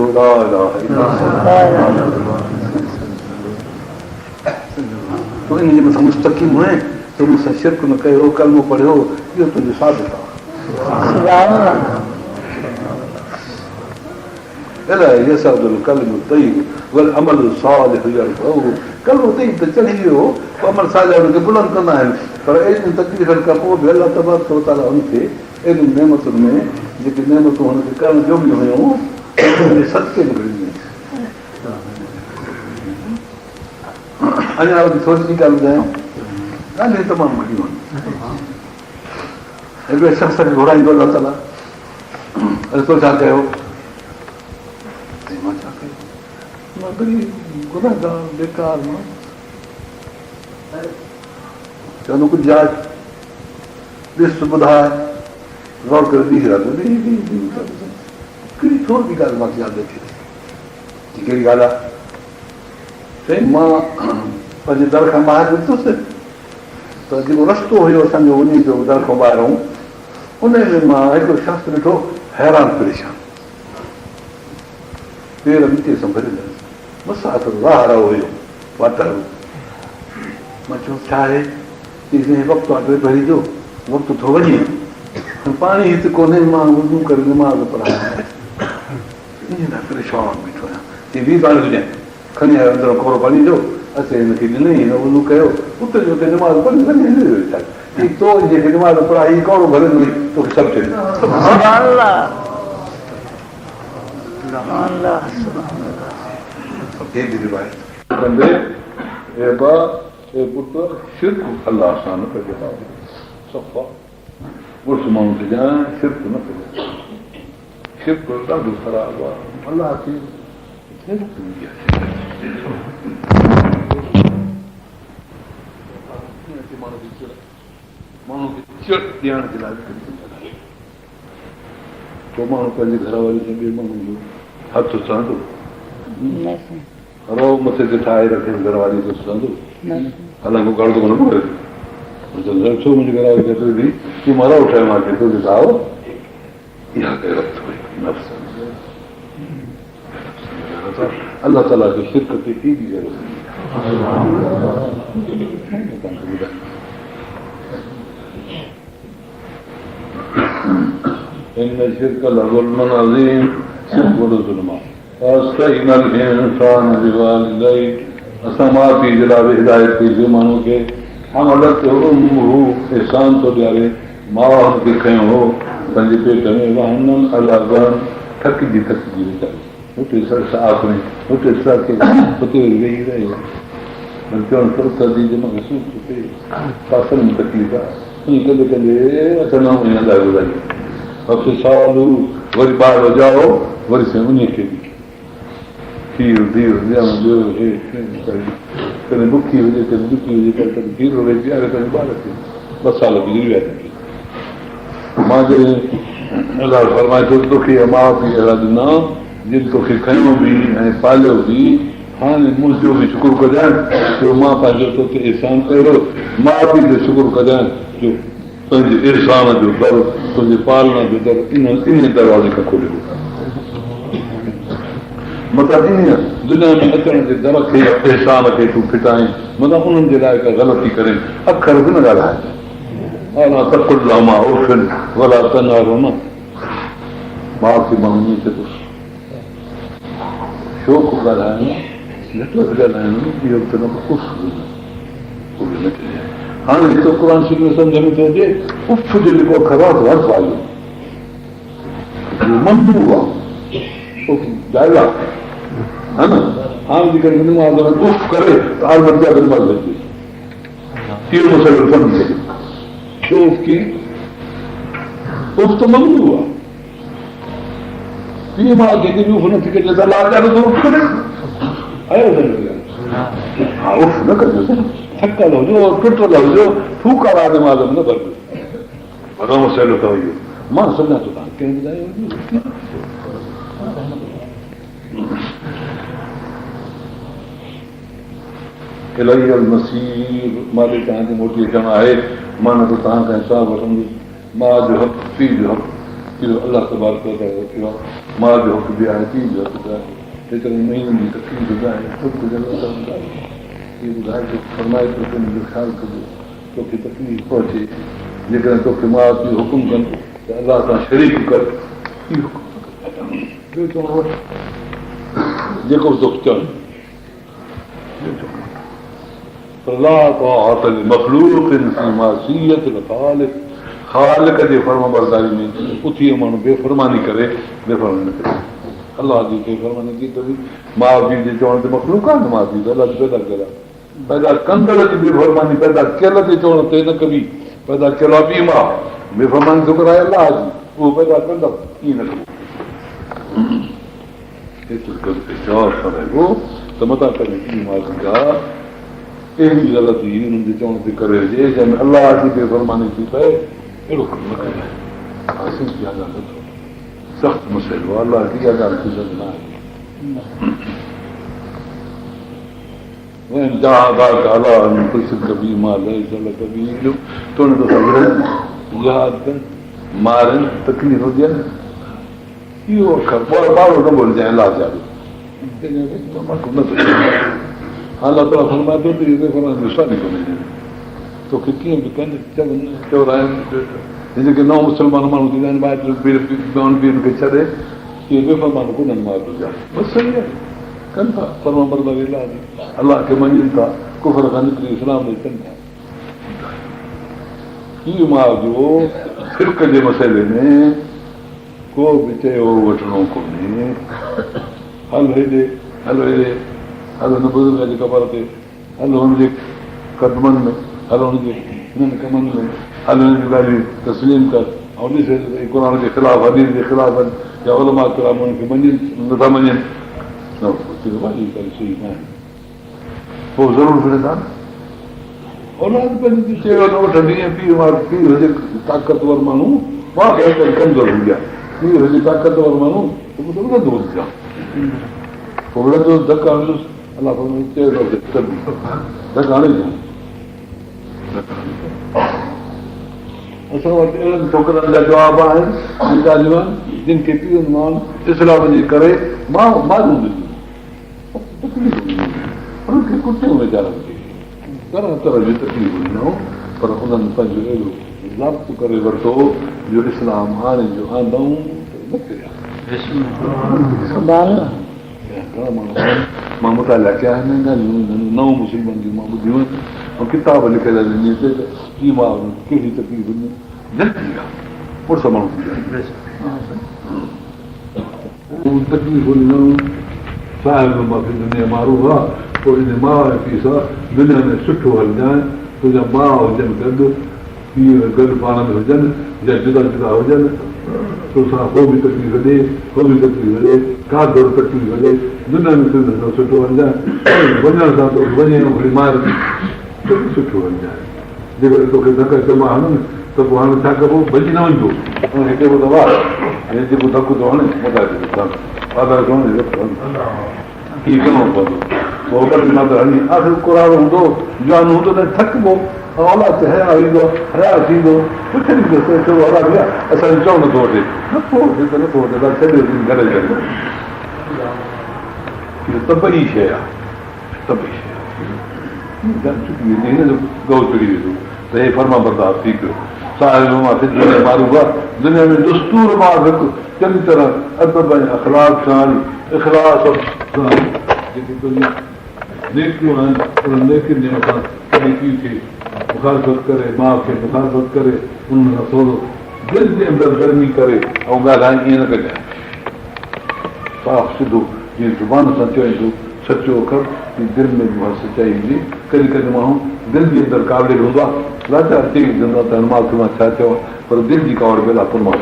तो इन जे मथां मुस्तक़ीम हुए तो मूंसां शिरक न कयो कलमो पढ़ियो इहो तुंहिंजो साबित आहे अमल सालिह कलमो तई त चढ़ी वियो अमल सालिह हुनखे बुलंद कंदा आहिनि पर एॾियूं तकलीफ़ुनि खां पोइ बि अलाह तबारक व तआला हुनखे एॾियूं नेमतुनि में जेके नेमतूं हुनखे करण जोॻियूं हुयूं सदके में घुरियूं अञा थोरी ॻाल्हि ॿुधायां ॻाल्हियूं तमामु वॾियूं आहिनि हिकिड़े शख़्स खे घुराईंदो अलाह ताला तो छा कयो मां छा कयो मां वरी गुनाहगार बेकार मां चवंदो कुझु जांच ॾिस ॿुधाए गौर करे ॾींहुं राति कहिड़ी थोरी ॻाल्हि मूंखे यादि अचे थी कहिड़ी ॻाल्हि आहे चई मां पंहिंजे दर खां ॿाहिरि निकितुसि त जेको रस्तो हुयो असांजो उन जो दर खां ॿाहिरि उन में मां हिकिड़ो शख़्स ॾिठो हैरान परेशान पेर मिटीअ सां भरियल मसां वाह रहो हुयो वाटर मां चयो छा आहे वक़्तु आहे भरी जो वक़्तु थो वञे पाणी हिते कोन्हे मां वज़ू करे निमाज़ पढ़ायां ईअं परेशान बीठो आहियां चई ॿी पाणी हुजांइ खणी आयो अंदरि कोरो पाणी जो असां हिनखे ॾिनई हिन वज़ू कयो उते जो हुते निमाज़ पढ़ी तो जेके निमाज़ पढ़ाई कोरो भरे तोखे सभु चए अलाह सां न कजे उस माण्हू खे ॼाण शिरक न कजे शिरक ॾाढो ख़राबु आहे अलाह खे माण्हू खे चिड़ ॾियण जे लाइ को माण्हू पंहिंजे घर वारी खे ॿिए माण्हू जो हथ सहंदो रो मथे ते ठाहे रखे घर वारी खे सहंदो हालांकि गर्द कोन पियो छो मुंहिंजे घर वारी केतिरी थी मां रहो ठाहे मां केतिरो ॾिसाओ इहा कयो अलाह ताला खे शिरक ते एॾी ज़रूरत इन शिरक लज़ुल्मुन अज़ीम शिरक वॾो ज़ुल्म आहे असां माउ पीउ जे लाइ हिदायत कई जो माण्हू खे एहसान थो ॾियारे माउ हुनखे खयो हो पंहिंजे पेट में थकिजी वीचारी हुते आख़िरी हुते हुते वेही रहियो चवणु सर्दी जे महसूस थो थिए फासल में तकलीफ़ आहे कॾहिं कॾहिं असां न ॿुधायूं हफ़्ते साल वरी ॿाहिरि वॼाओ वरी साईं उन खे बि खीर धीर कॾहिं बुखी हुजे कॾहिं दुखी हुजे कॾहिं खीर वेही पीआरे कॾहिं ॿार खे 2 साल गुज़री विया मां जॾहिं अलाह फरमाए थो तोखे माउ पीउ अहिड़ा ॾिना जिन तोखे खयो बि ऐं पालियो बि हाणे मुंहिंजो बि शुकुरु कजांइ जो मां पंहिंजो तोखे एहसान कयो माउ पीउ जो शुकुरु कजांइ जो पंहिंजे एहसान जो दर तुंहिंजे पालना जो दर इन दरवाज़े खां खोले मतिलबु इन दुनिया में अचण जे दर खे एहसान खे तूं फिटाए मतिलबु उन्हनि जे लाइ का ग़लती करे अखर बि न ॻाल्हाए भला तनारो न माउ खे माण्हू ईअं थिए थो शौक़ु ॻाल्हाइणु नफ़रत ॻाल्हाइणु इहो त न हाणे हिकु क़ुर शरीफ़ में सम्झ में थो अचे उफ जो जेको अखर आहे त हर्फ़ आहे मंदू आहे ॻाल्हि आहे हा न हाणे जेकॾहिं निमाज़ में उफ करे त आलमत जा निमाज़ अचे इहो मसइलो सम्झी सघे शौक़ खे उफ त मंदू आहे पीउ माउ खे उफ नथी कजे त अलाह करे थो उफ करे आयो हा उफ न कजो थकल हुजो टुटल हुजो फूका वारे माल न भरजो वॾो मसइलो अथव इहो मां सम्झां थो तव्हां कंहिं ॿुधायो इलाही मसीह मालिक तव्हांखे मोटी अचणु आहे मां न त तव्हां खां हिसाब वठंदुसि माउ जो हक़ पीउ जो हक़ इहो अलाह तबारक व तआला रखियो आहे माउ जो हक़ बि आहे पीउ जो हक़ बि आहे हेतिरनि महीननि जी तकलीफ़ ॿुधाए इहो ॿुधाए थो फरमाए थो मुंहिंजो ख़्यालु कजो तोखे तकलीफ़ पहुचे जेकॾहिं तोखे माउ पीउ हुकुम कनि त अलाह सां शरीक कर जेको तोखे चवनि ख़ालिक जे फर्म बरदारी में उथी माण्हू बेफ़रमानी करे बेफ़रमानी न करे अलाह जी बेफ़रमानी की त माउ पीउ जे चवण ते मखलूक आहे न माउ पीउ अलाह जी पैदा कयल आहे पैदा कंदड़ जी बेफ़रमानी पैदा कयल जे चवण ते न कबी पैदा कयल आहे ॿी माउ बेफ़रमानी थो कराए अलाह जी उहो पैदा कंदड़ ईअं न कबो त मथां करे ॿी माउ जा अहिड़ी ग़लती हुननि जे चवण ते करे हुजे जंहिंमें अलाह जी बेफ़रमानी थी पए अहिड़ो कमु न कयो सख़्तु मसइलो आहे अलाह जी इहा ॻाल्हि थी सघंदी न आहे मारनि तकलीफ़ हुजे इहो अखर ॿारो न बोलजांइ अलाह जा अलाह ताला फरमाए थो त इहो निशानी कोन्हे तोखे कीअं बि कनि चवनि चवराइनि जेके नओं मुस्लमान माण्हू थींदा आहिनि ॿाहिरि पीउनि खे छॾे इहे बेफ़रमान कोन्हनि माउ पीउ जा बसि सही आहे कनि था फर्मा बरदारी इलाही अलाह खे मञनि था कुफर खां निकिरी इस्लाम ॾेई कनि था हीउ माउ जो फिरक जे मसइले में को बि चयो वठिणो कोन्हे हल हेॾे हल हुन बुज़ुर्ग जे क़बर ते हल हुनजे कदमनि में हल हुनजे हिननि कमनि में हल हुन जूं ॻाल्हियूं तस्लीम कर ऐं ॾिसे क़ुर जे ख़िलाफ़ु हदीस जे ख़िलाफ़ आहिनि या उलमा किराम हुनखे मञनि नथा मञनि सही न आहे पोइ ज़रूरु फिरे था औलाद पंहिंजी चयो न वठंदी पीउ हुजे ताक़तवर माण्हू मां कमज़ोर हूंदी आहे पीउ हुजे ताक़तवर माण्हू त पोइ उड़ंदो हुजां पोइ उड़ंदो धक हणंदुसि अलाह धक हाणे असां वटि अहिड़नि छोकिरनि जा जवाब आहिनि ॻाल्हियूं आहिनि जिन खे पीउनि मां इस्लाम जे करे माण्हू उनखे कुटियूं वीचारनि खे तरह तरह जी तकलीफ़ ॾिनऊं पर उन्हनि पंहिंजो अहिड़ो ज़ाब्तो करे वरितो जो इस्लाम हाणे जो आंदऊं न किरिया घणा माण्हू मां मुताला कया आहिनि ॻाल्हियूं नओं मुस्लमान जूं मां ॿुधियूं आहिनि ऐं किताब लिखियल आहिनि इन ते त हीअ मां कहिड़ी तकलीफ़ जल्दी आहे पुरुष माण्हू थी विया तकलीफ़ ॾिनऊं साहिब मूंखे दुनिया माण्हू आहे पोइ इन माउ ऐं पीउ सां दुनिया में सुठो हलजांइ तुंहिंजा माउ हुजनि गॾु पीउ गॾु पाण में हुजनि या जुदा जुदा हुजनि तोसां को बि तकलीफ़ ॾे को बि तकलीफ़ ॾे का दौर तकलीफ़ ॾे दुनिया में तुंहिंजे सां सुठो हलजांइ वञण सां तोखे वञे वरी मार सुठो हलजांइ जेकॾहिं तोखे धक चमा हणनि त पोइ हाणे छा कबो भॼी न वञिबो हुनखे चइबो त वाह हे जेको धकु थो हणे हीअ करिणो पवंदो पोइ हली आख़िर कुराड़ो हूंदो जवान हूंदो त थकिबो ऐं औलाद ते हया ईंदो हया थींदो कुझु ॾींदो हला भैया असांजो चओ नथो वठे नथो वठे त नथो वठे छॾे घर छॾे इहो तबई शइ आहे तबई शइ आहे हिनजो गौ चढ़ी वेंदो त हे फर्मा बरदार थी पियो साहिब माण्हू आहे दुनिया में दस्तूर मां हिकु चङी तरह अदब ऐं अख़लाक सां इख़लास जेके तुंहिंजी नेकियूं आहिनि उन्हनि नेकियुनि जे मथां कॾहिं पीउ खे मुखालफ़त करे माउ खे मुखालफ़त करे उन्हनि खां थोरो दिलि जे अंदरि गर्मी करे ऐं ॻाल्हाए ईअं न कजांइ साफ़ सिधो जीअं ज़ुबान सां चवई थो सचो अखर दिलि में बि सचाई ईंदी कॾहिं कॾहिं माण्हू दिलि जे अंदरि कावड़े हूंदो आहे लाचार थी वेंदो आहे त माउ खे मां छा चवां पर दिलि जी कावड़ बेला पर मां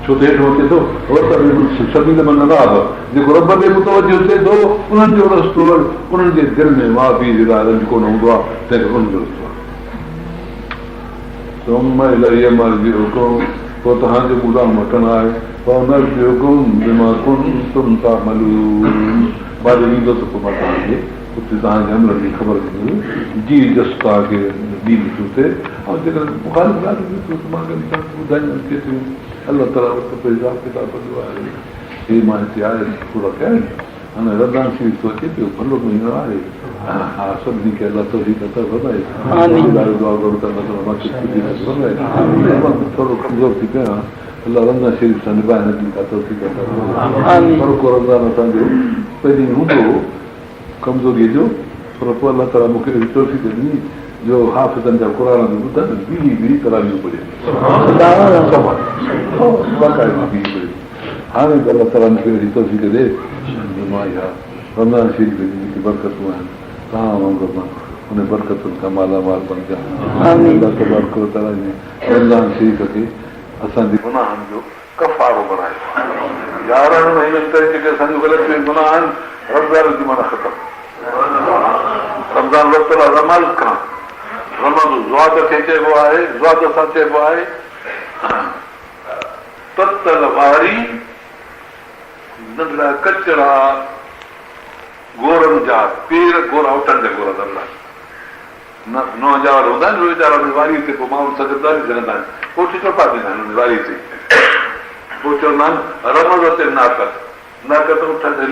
छो त हेठि अचे थो शदीद में न आहे जेको रब ॾे मुतवजो थिए थो उन्हनि जो रस्तो उन्हनि जे दिलि में माफ़ी जे लाइ रंज कोन हूंदो आहे तंहिंखे उनजो रस्तो आहे पोइ तव्हांजो ॿुधा मटण आहे ॾींदो त पोइ मां तव्हांखे उते तव्हांजे अमलनि जी ख़बर ॾींदुसि जी जस तव्हांखे ॾींहुं ॾिठो थिए ऐं जेकॾहिं मुखालिफ़ ॻाल्हि ॾिठो त मां ॿुधाईंदुमि केतिरियूं अलाह ताला वटि हिसाब किताब जो आहे हे मां हिते आहे थोरा कया आहिनि हाणे रमज़ान शरीफ़ थो अचे पियो भलो महीनो आहे हा सभिनी खे अलाह तौफ़ीक़ अता फरमाए थोरो कमज़ोर थी पियो आहियां अलाह रमज़ान शरीफ़ सां निभाए नथी का तौफ़ीक़ अता फरमाए को रमज़ान असांजो पहिरीं हूंदो कमज़ोरीअ जो पर पोइ अलाह ताला मूंखे तौफ़ीक़ ॾिनी जो हाफ़िज़नि जा क़ुर जो ॿुधनि ॿी तरावियूं पढ़े हाणे त अलाह ताला मूंखे अहिड़ी तौफ़ीक़ ॾे मां इहा रमज़ान शरीफ़ जी जेकी बरकतूं आहिनि तव्हां वांगुरु मां उन बरकतुनि खां मालामाल बणिजा रमज़ान शरीफ़ खे असांजे गुनाहनि जो कफ़ारो बणाए 11 महीननि ताईं जेके असांजो ग़लति गुनाह आहिनि रमज़ान जी माना ख़तमु रमज़ान वक़्तु रमज़ खां रमज़ ज़वाद खे चइबो आहे ज़वाद सां चइबो आहे ततल वारी नंढड़ा कचड़ा गोरनि जा पेर गोरा उठनि जा गोरा नौजार हूंदा आहिनि वीचारा वारीअ ते पोइ माण्हू सजदारी सघंदा आहिनि पोइ टपा थींदा आहिनि वारीअ ते पोइ चवंदा आहिनि रमज़ ते नाकत उठनि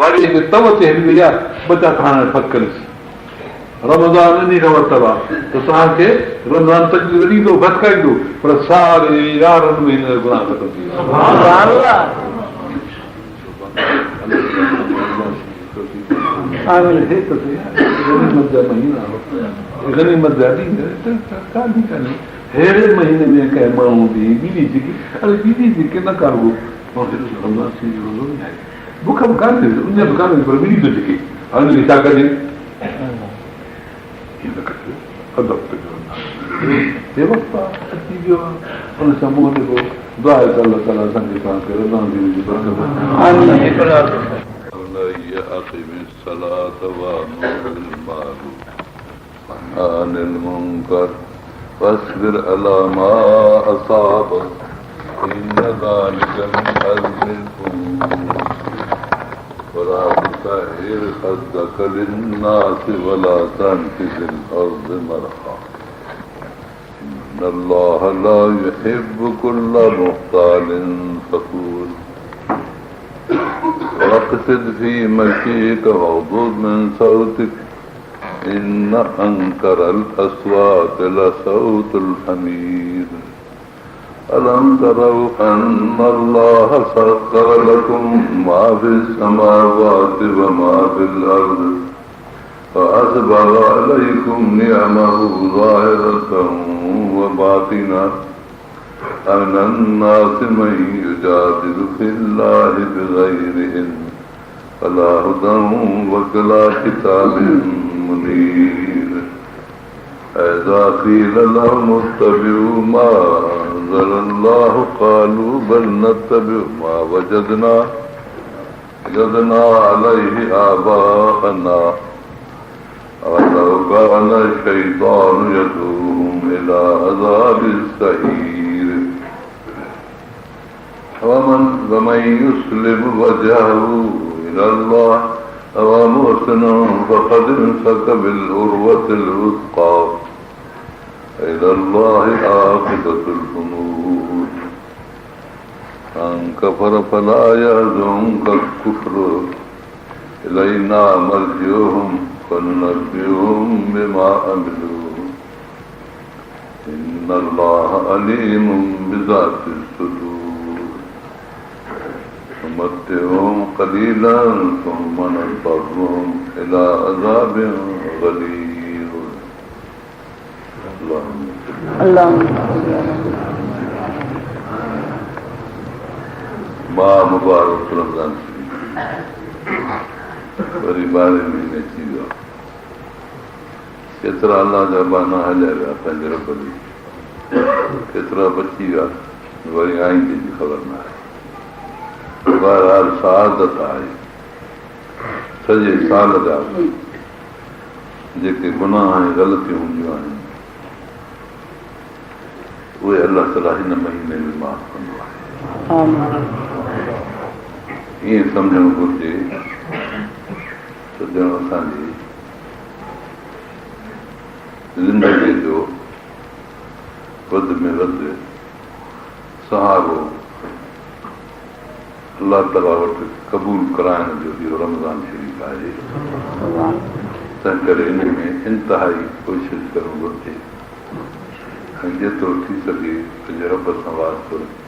वारीअ ते तव ते हली वई आहे ॿचा खाइण फतकरीसि रमज़ान इन खां वरितल आहे त तव्हांखे रमज़ान तकलीफ़ ॾींदो भटकाईंदो पर सारे 11 महीने गुनाह ख़तमु थी अहिड़े महीने में कंहिं माण्हू बि ॿी जेके न कारो बुख बि कान्हे उन बि कान्हे पर ॿी थो जेके हाणे छा कजे अची वियो आहे हुन सां मुंहुं जेको दुआ आहे त अलाह ताला असांखे तव्हांखे रमज़ान जी أقم الصلاة وأمر بالمعروف وانهى عن المنكر واصبر على ما أصابك إن ذلك من عزم الأمور ولا تسعر خدك للناس ولا تمش في الأرض مرحا إن الله لا يحب كل مختال فخور واقصد في مشيك واغضض من صوتك إن أنكر الأصوات لصوت الحمير ألم تروا أن الله سخر لكم ما في السماوات وما في الأرض فأسبغ عليكم نعمه ظاهرة وباطنة أن الناس من يجادل في الله بغير علم فلا هدى ولا كتاب منير إذا قيل لهم اتبعوا ما أنزل الله قالوا بل نتبع ما وجدنا عليه آباءنا ولو كان الشيطان يدعوهم إلى عذاب السعير ومن يسلم وجهه إلى الله وهو محسن فقد امسك بالعروة الوثقى إلى الله عاقبة الأمور من كفر فلا يحزنك الكفر إلينا مرجعهم فننبئهم بما عملوا إن الله عليم بذات الصدور نمتعهم قليلا ثم نضطرهم إلى عذاب غليظ اللهم मां मुबारक रमज़ान वरी 12 महीने अची वियो केतिरा अलाह जा बहाना हलिया विया पंहिंजे रब ॾे केतिरा बची विया वरी आईंदे जी ख़बर न आहे। बहरहाल सआदत आहे सॼे साल जा जेके गुनाह ऐं ग़लतियूं हूंदियूं आहिनि उहे अलाह ताला हिन महीने में माफ़ कंदो आहे। ईअं सम्झणु घुरिजे त ॼण असांजी ज़िंदगीअ जो वधि में वधि सहारो अलाह ताला वटि क़बूल कराइण जो इहो रमज़ान शरीफ़ आहे। तंहिं करे इन में इंतिहाई कोशिशि करणु घुरिजे ऐं जेतिरो थी सघे पंहिंजे रब सां वास्तो रखिजे।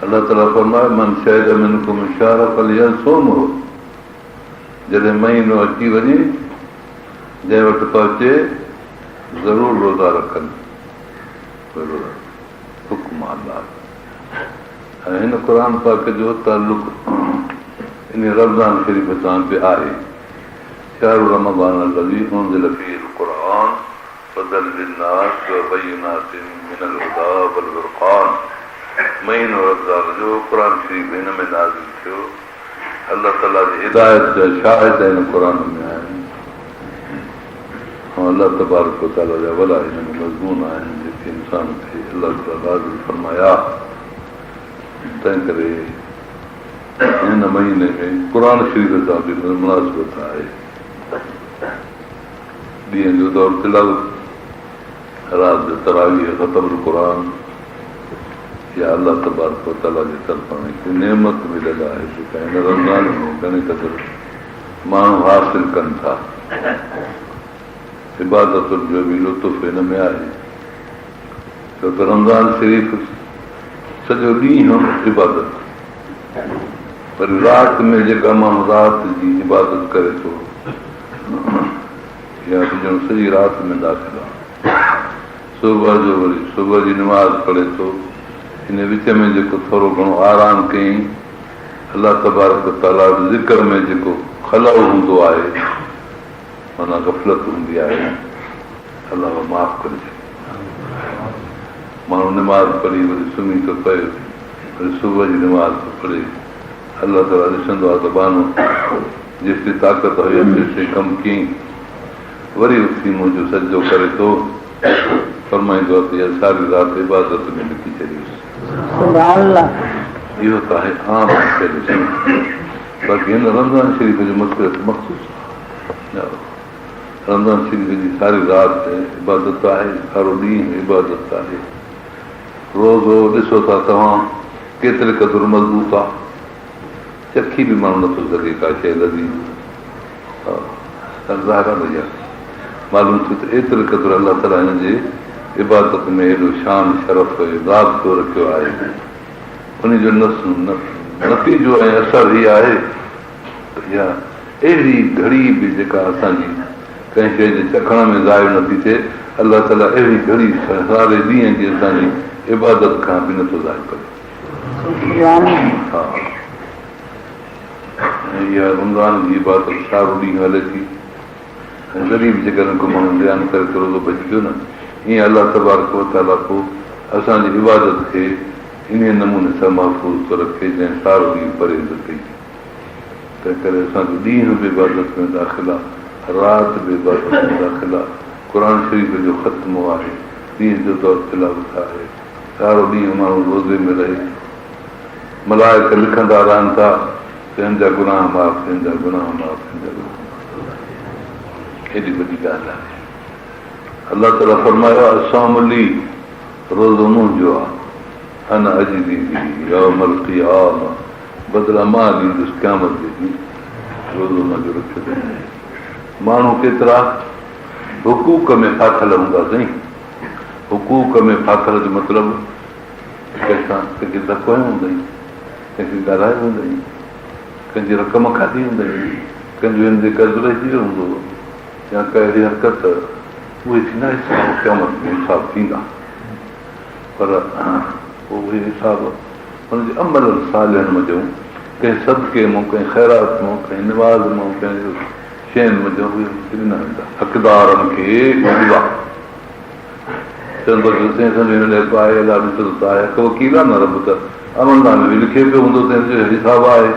अलाह ताला फरमाए मन शहद मिनकुम शहर फलियसुम हो, जॾहिं महीनो अची वञे जंहिं वटि पहुचे ज़रूरु रोज़ा रखनि। हुकुम अलाह ऐं हिन क़ुर पाक जो तालुक़ इन रमज़ान शरीफ़ सां बि आहे। शहर रमज़ान الذي أنزل فيه القرآن هدى للناس وبينات من الهدى والفرقان। महीनो रमज़ान जो क़ुर शरीफ़ हिन में नाज़िल थियो। अलाह ताला जी हिदायत जा शाहिद हिन क़ुर में आहिनि ऐं अलाह तबारक व तआला जा वॾा हिन में मज़मून आहिनि जेके इंसान खे अलाह ताला नाज़िल फरमाया। तंहिं करे हिन महीने में क़ुर शरीफ़ सां बि मुनासिबत आहे। ॾींहं जो दौर तिलावत, राति जो तरावीह ख़तमुल क़ुर या अलाह तबारक व तआला जी तरफ़ां हिकु नेमत मिलियल आहे जेका हिन रमज़ान में घणे क़दुरु माण्हू हासिल कनि था। इबादतुनि जो बि लुत्फ़ हिन में आहे छो त रमज़ान शरीफ़ सॼो ॾींहुं इबादत, पर राति में जेका माण्हू राति जी इबादत करे थो या ॼण सॼी राति में दाख़िल आहे, सुबुह जो वरी सुबुह जी नमाज़ पढ़े थो, हिन विच में जेको थोरो घणो आराम कयईं अलाह तबारक ताला ज़िक्र में जेको खलउ हूंदो आहे माना गफ़लत हूंदी आहे अलाह माफ़ करे छॾे। माण्हू निमाज़ पढ़ी वरी सुम्ही थो पए, वरी सुबुह जी निमाज़ थो पढ़े, अलाह ताला ॾिसंदो आहे त बानो जेसिताईं ताक़त हुई तेसिताईं कमु कयईं, वरी उथी मुंहिंजो सजो करे थो, फरमाईंदो आहे त इहा सारी राति इबादत में लिखी छॾीसि। इहो त आहे आम ॾिसण, बाक़ी हिन रमज़ान शरीफ़ जो मख़सूस रमज़ान शरीफ़ जी सारी राति इबादत आहे, सारो ॾींहुं इबादत आहे। रोज़ो ॾिसो था तव्हां केतिरे क़दुरु मज़बूत आहे, चखी बि माण्हू नथो सघे का शइ लज़ीज़। ज़ाहिर भईया मालूम थियो त एतिरे क़दुरु अलाह ताला हिन जे इबादत में हेॾो शान शरफ़ ज़ाब्तो रखियो आहे। उन जो नतीजो ऐं असरु हीअ आहे त इहा अहिड़ी घड़ी बि जेका असांजी कंहिं शइ जे चखण में ज़ाहिर नथी थिए, अलाह ताला अहिड़ी घड़ी सारे ॾींहं जी असांजी इबादत खां बि नथो ज़ाहिर करे। हा, इहा रमज़ान जी इबादत सारो ॾींहुं हले थी ऐं जॾहिं बि जेकॾहिं को माण्हू बयानु करे थो रोज़ो बची वियो न, ईअं अलाह तबारक व तआला पोइ असांजी इबादत खे इन नमूने सां महफ़ूज़ थो रखे जंहिं सारो ॾींहुं परहेज़ कई। तंहिं करे असांजो ॾींहुं बि इबादत में दाख़िल आहे, राति बि इबादत में दाख़िल आहे। क़ुर शरीफ़ जो ख़त्मो आहे, ॾींहं जो दौर तिलावत आहे, सारो ॾींहुं माण्हू रोज़े में रहे, मलाइक लिखंदा रहनि था त हिन जा गुनाह माफ़, हिन जा गुनाह माफ़, हिन जा गुनाह माफ़। हेॾी वॾी ॻाल्हि आहे। अलाह ताला फरमायो आहे असामली रोज़ो मुंहिंजो आहे, अन अजदी यौमल क़ियामा, बदिला मां ॾींदुसि क़यामत जे ॾींहुं, रोज़ो मुंहिंजो रखियो अथई। माण्हू केतिरा हुकूक में फाथल हूंदा साईं। हुकूक में फाथल जो मतिलबु कंहिंसां कंहिंखे धको हूंदई, कंहिंखे ॻाल्हाए हूंदई, कंहिंजी रक़म खाधी हूंदई, कंहिंजो हिन जे कर्ज़ु रहिजी वियो हूंदो या कहिड़ी हरकत, उहे थींदा हिसाब क़यामत में हिसाब थींदा। पर उहे हिसाब हुनजे अमल सालिहनि मज़ो, कंहिं सदके मां, कंहिं ख़ैरात मां, कंहिं निमाज़ मां, कंहिं शयुनि मज़ो उहे ॾिना वेंदा हक़दारनि खे। वकील आहे न रब त अमलनामे में लिखे पियो हूंदो त हिसाब आहे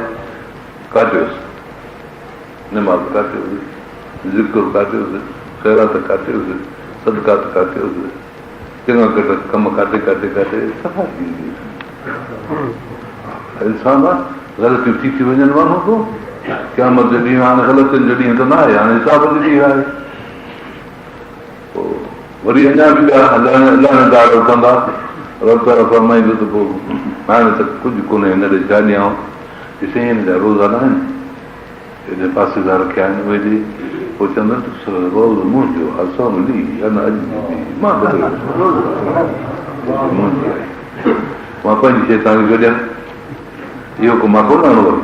काटियोसि निमाज़ काटियोसि ज़िक्र काटियोसि ख़ैरात काटियोसि सदकात काटियोसि चङा कम काटे काटे काटे सफ़ा थींदी इंसान आहे ग़लतियूं थी वञनि माण्हू को क़यामत जो ॾींहुं हाणे ग़लतियुनि जो ॾींहुं त न आहे हाणे हिसाब जो ॾींहुं आहे पोइ वरी अञा बि ॿिया लहणदार कंदा रब ताला फरमाईंदो त पोइ हाणे त कुझु कोन्हे हिन ॾे छा ॾियां ॾिसे हिन जा रोज़ा न आहिनि हेॾे पासेदार रखिया आहिनि उहे ॾे पोइ चवंदा रोज़ मुंहिंजो असां मिली अञा अॼु मां मां पंहिंजी शइ तव्हांखे छॾियां इहो को मां कोन हणो वरी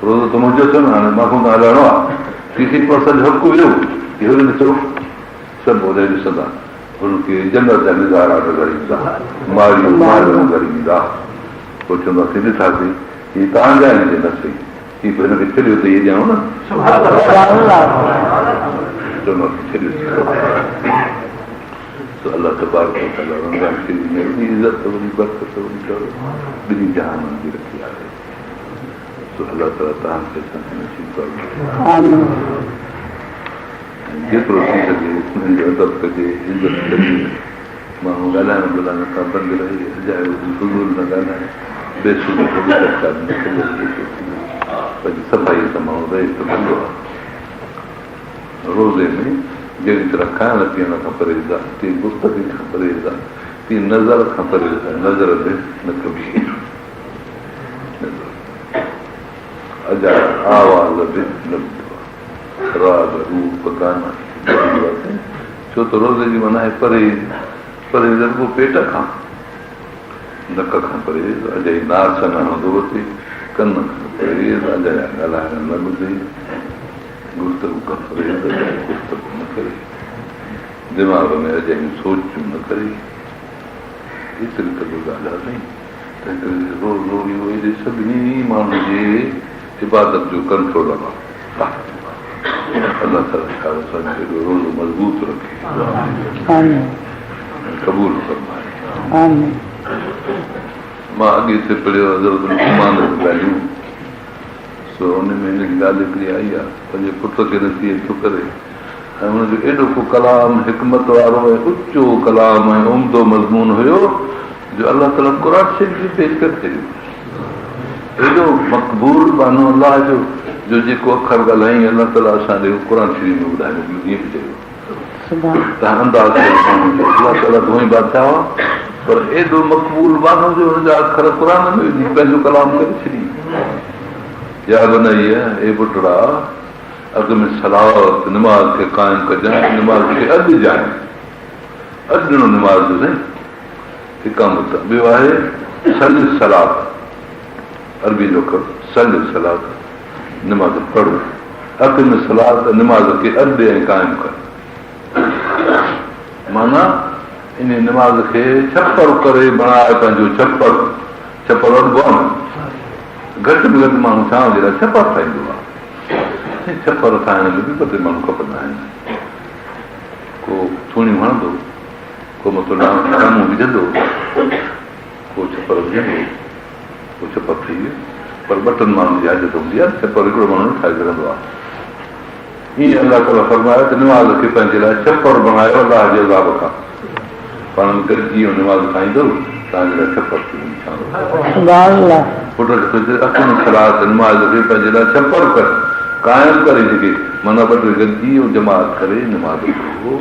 रोज़ो त मुंहिंजो थियो न हाणे मां कोन हलाइणो आहे किसी को असांजो हक़ु हुयो इहो ॾिसो सभु ओॾे ॾिसंदा हुनखे जन्नत जा नज़ारा नज़र ईंदा मारियूं नज़र ईंदा पोइ चवंदासीं ॾिठासीं हीअ तव्हांजा आहिनि न सही हीअ पोइ हिनखे छॾियो त इहे ॾियऊं न चवंदासीं छॾियो अलाह तबारक व तआला रमज़ान शरीफ़ में एॾी इज़त वरी बरकत वरी ॿिन्ही जहाननि जी रखी आहे अलाह ताला तव्हांखे नसीब कयो जेतिरो थी सघे हुननि जो अदब कजे इज़त कजे माण्हू ॻाल्हाइण ॿोलाइण खां बंदि रहे फज़ूल न ॻाल्हाए बेसुधी पंहिंजी सफ़ाईअ सां माण्हू रहे त भलो आहे रोज़े में जहिड़ी तरह खाइण पीअण खां परहेज़ आहे तीअं गुफ़्तगी खां परहेज़ आहे तीअं नज़र खां परहेज़ आहे नज़र बि न कबी अजा आवाज़ बि न राग रूप गाना छो त रोज़े जी माना आहे परहेज़ परहेज़ रुॻो पेट खां नक खां परहेज़ अजई नाच न हणंदो अचे कन खां परहेज़ अजया ॻाल्हाइण न ॿुधे गुफ़्तगू खां परहेज़ गुफ़्तगू न करे दिमाग़ में अजई सोचूं न करे एतिरी त ॻाल्हि आहे साईं तंहिं करे रोज़ रोज़ इहो एॾे सभिनी माण्हुनि जे इबादत जो कंट्रोल आहे अलाह ताला छा असांखे रोज़ मज़बूत रखे क़बूल फरमाए मां अॻे ते पढ़ियो हज़रत लुक़मान जूं ॻाल्हियूं सो हुन में हिन ॻाल्हि हिकिड़ी आई आहे पंहिंजे पुट खे नसीहत थो करे ऐं हुनजो एॾो को कलाम हिकमत वारो ऐं ऊचो कलाम ऐं उम्दो मज़मून हुयो जो अलाह ताला क़ुरान शरीफ़ जी पेश करे एॾो मक़बूल बानो अलाह जो जेको अखर ॻाल्हाई अलाह ताला असांजे क़ुरान शरीफ़ में ॿुधाए मोकिलियो ईअं बि चयो तव्हां अंदाज़ अलाह ताला धोई बादशाह हुआ पर एॾो मक़बूल बानो जो हुनजा अखर क़ुरान में विझी पंहिंजो कलाम करे छॾी यादि न आई आहे ए पुटड़ा अॻु में सलावत निमाज़ खे क़ाइमु कजांइ निमाज़ खे अॼु ॼाण अॼु ॾिनो निमाज़ जो साईं इकामत ॿियो आहे सल सलात अरबी जो सल सलात निमाज़ पढ़ो अॻु में सलात निमाज़ खे अॼु ऐं क़ाइमु कर माना इन निमाज़ खे छप्पर करे बणाए पंहिंजो छप्पर अॾिबो आहे न घटि में घटि माण्हू छांव जे लाइ छप्पर ठाहींदो आहे छप्पर ठाहिण में बि ॿ टे माण्हू खपंदा आहिनि को थूणियूं हणंदो को मतिलबु साम्हूं विझंदो को छप्पर विझंदो को छप्पर ठही वियो पर ॿ टिनि माण्हुनि जी हाज़त हूंदी आहे छप्पर हिकिड़ो माण्हू ठाहे सघंदो आहे हीअं अलाह ताला फरमायो त निमाज़ खे पंहिंजे लाइ छप्पर बणायो अलाह जे अज़ाब खां पाण में गॾिजी निमाज़ ठाहींदो तव्हांजे लाइ छप्पर थी पुट खे सलाह निमाज़ खे पंहिंजे लाइ छप्पर कर क़ाइमु करे सघे माना ॿ टे गॾिजी जमात करे निमाज़ पढ़ो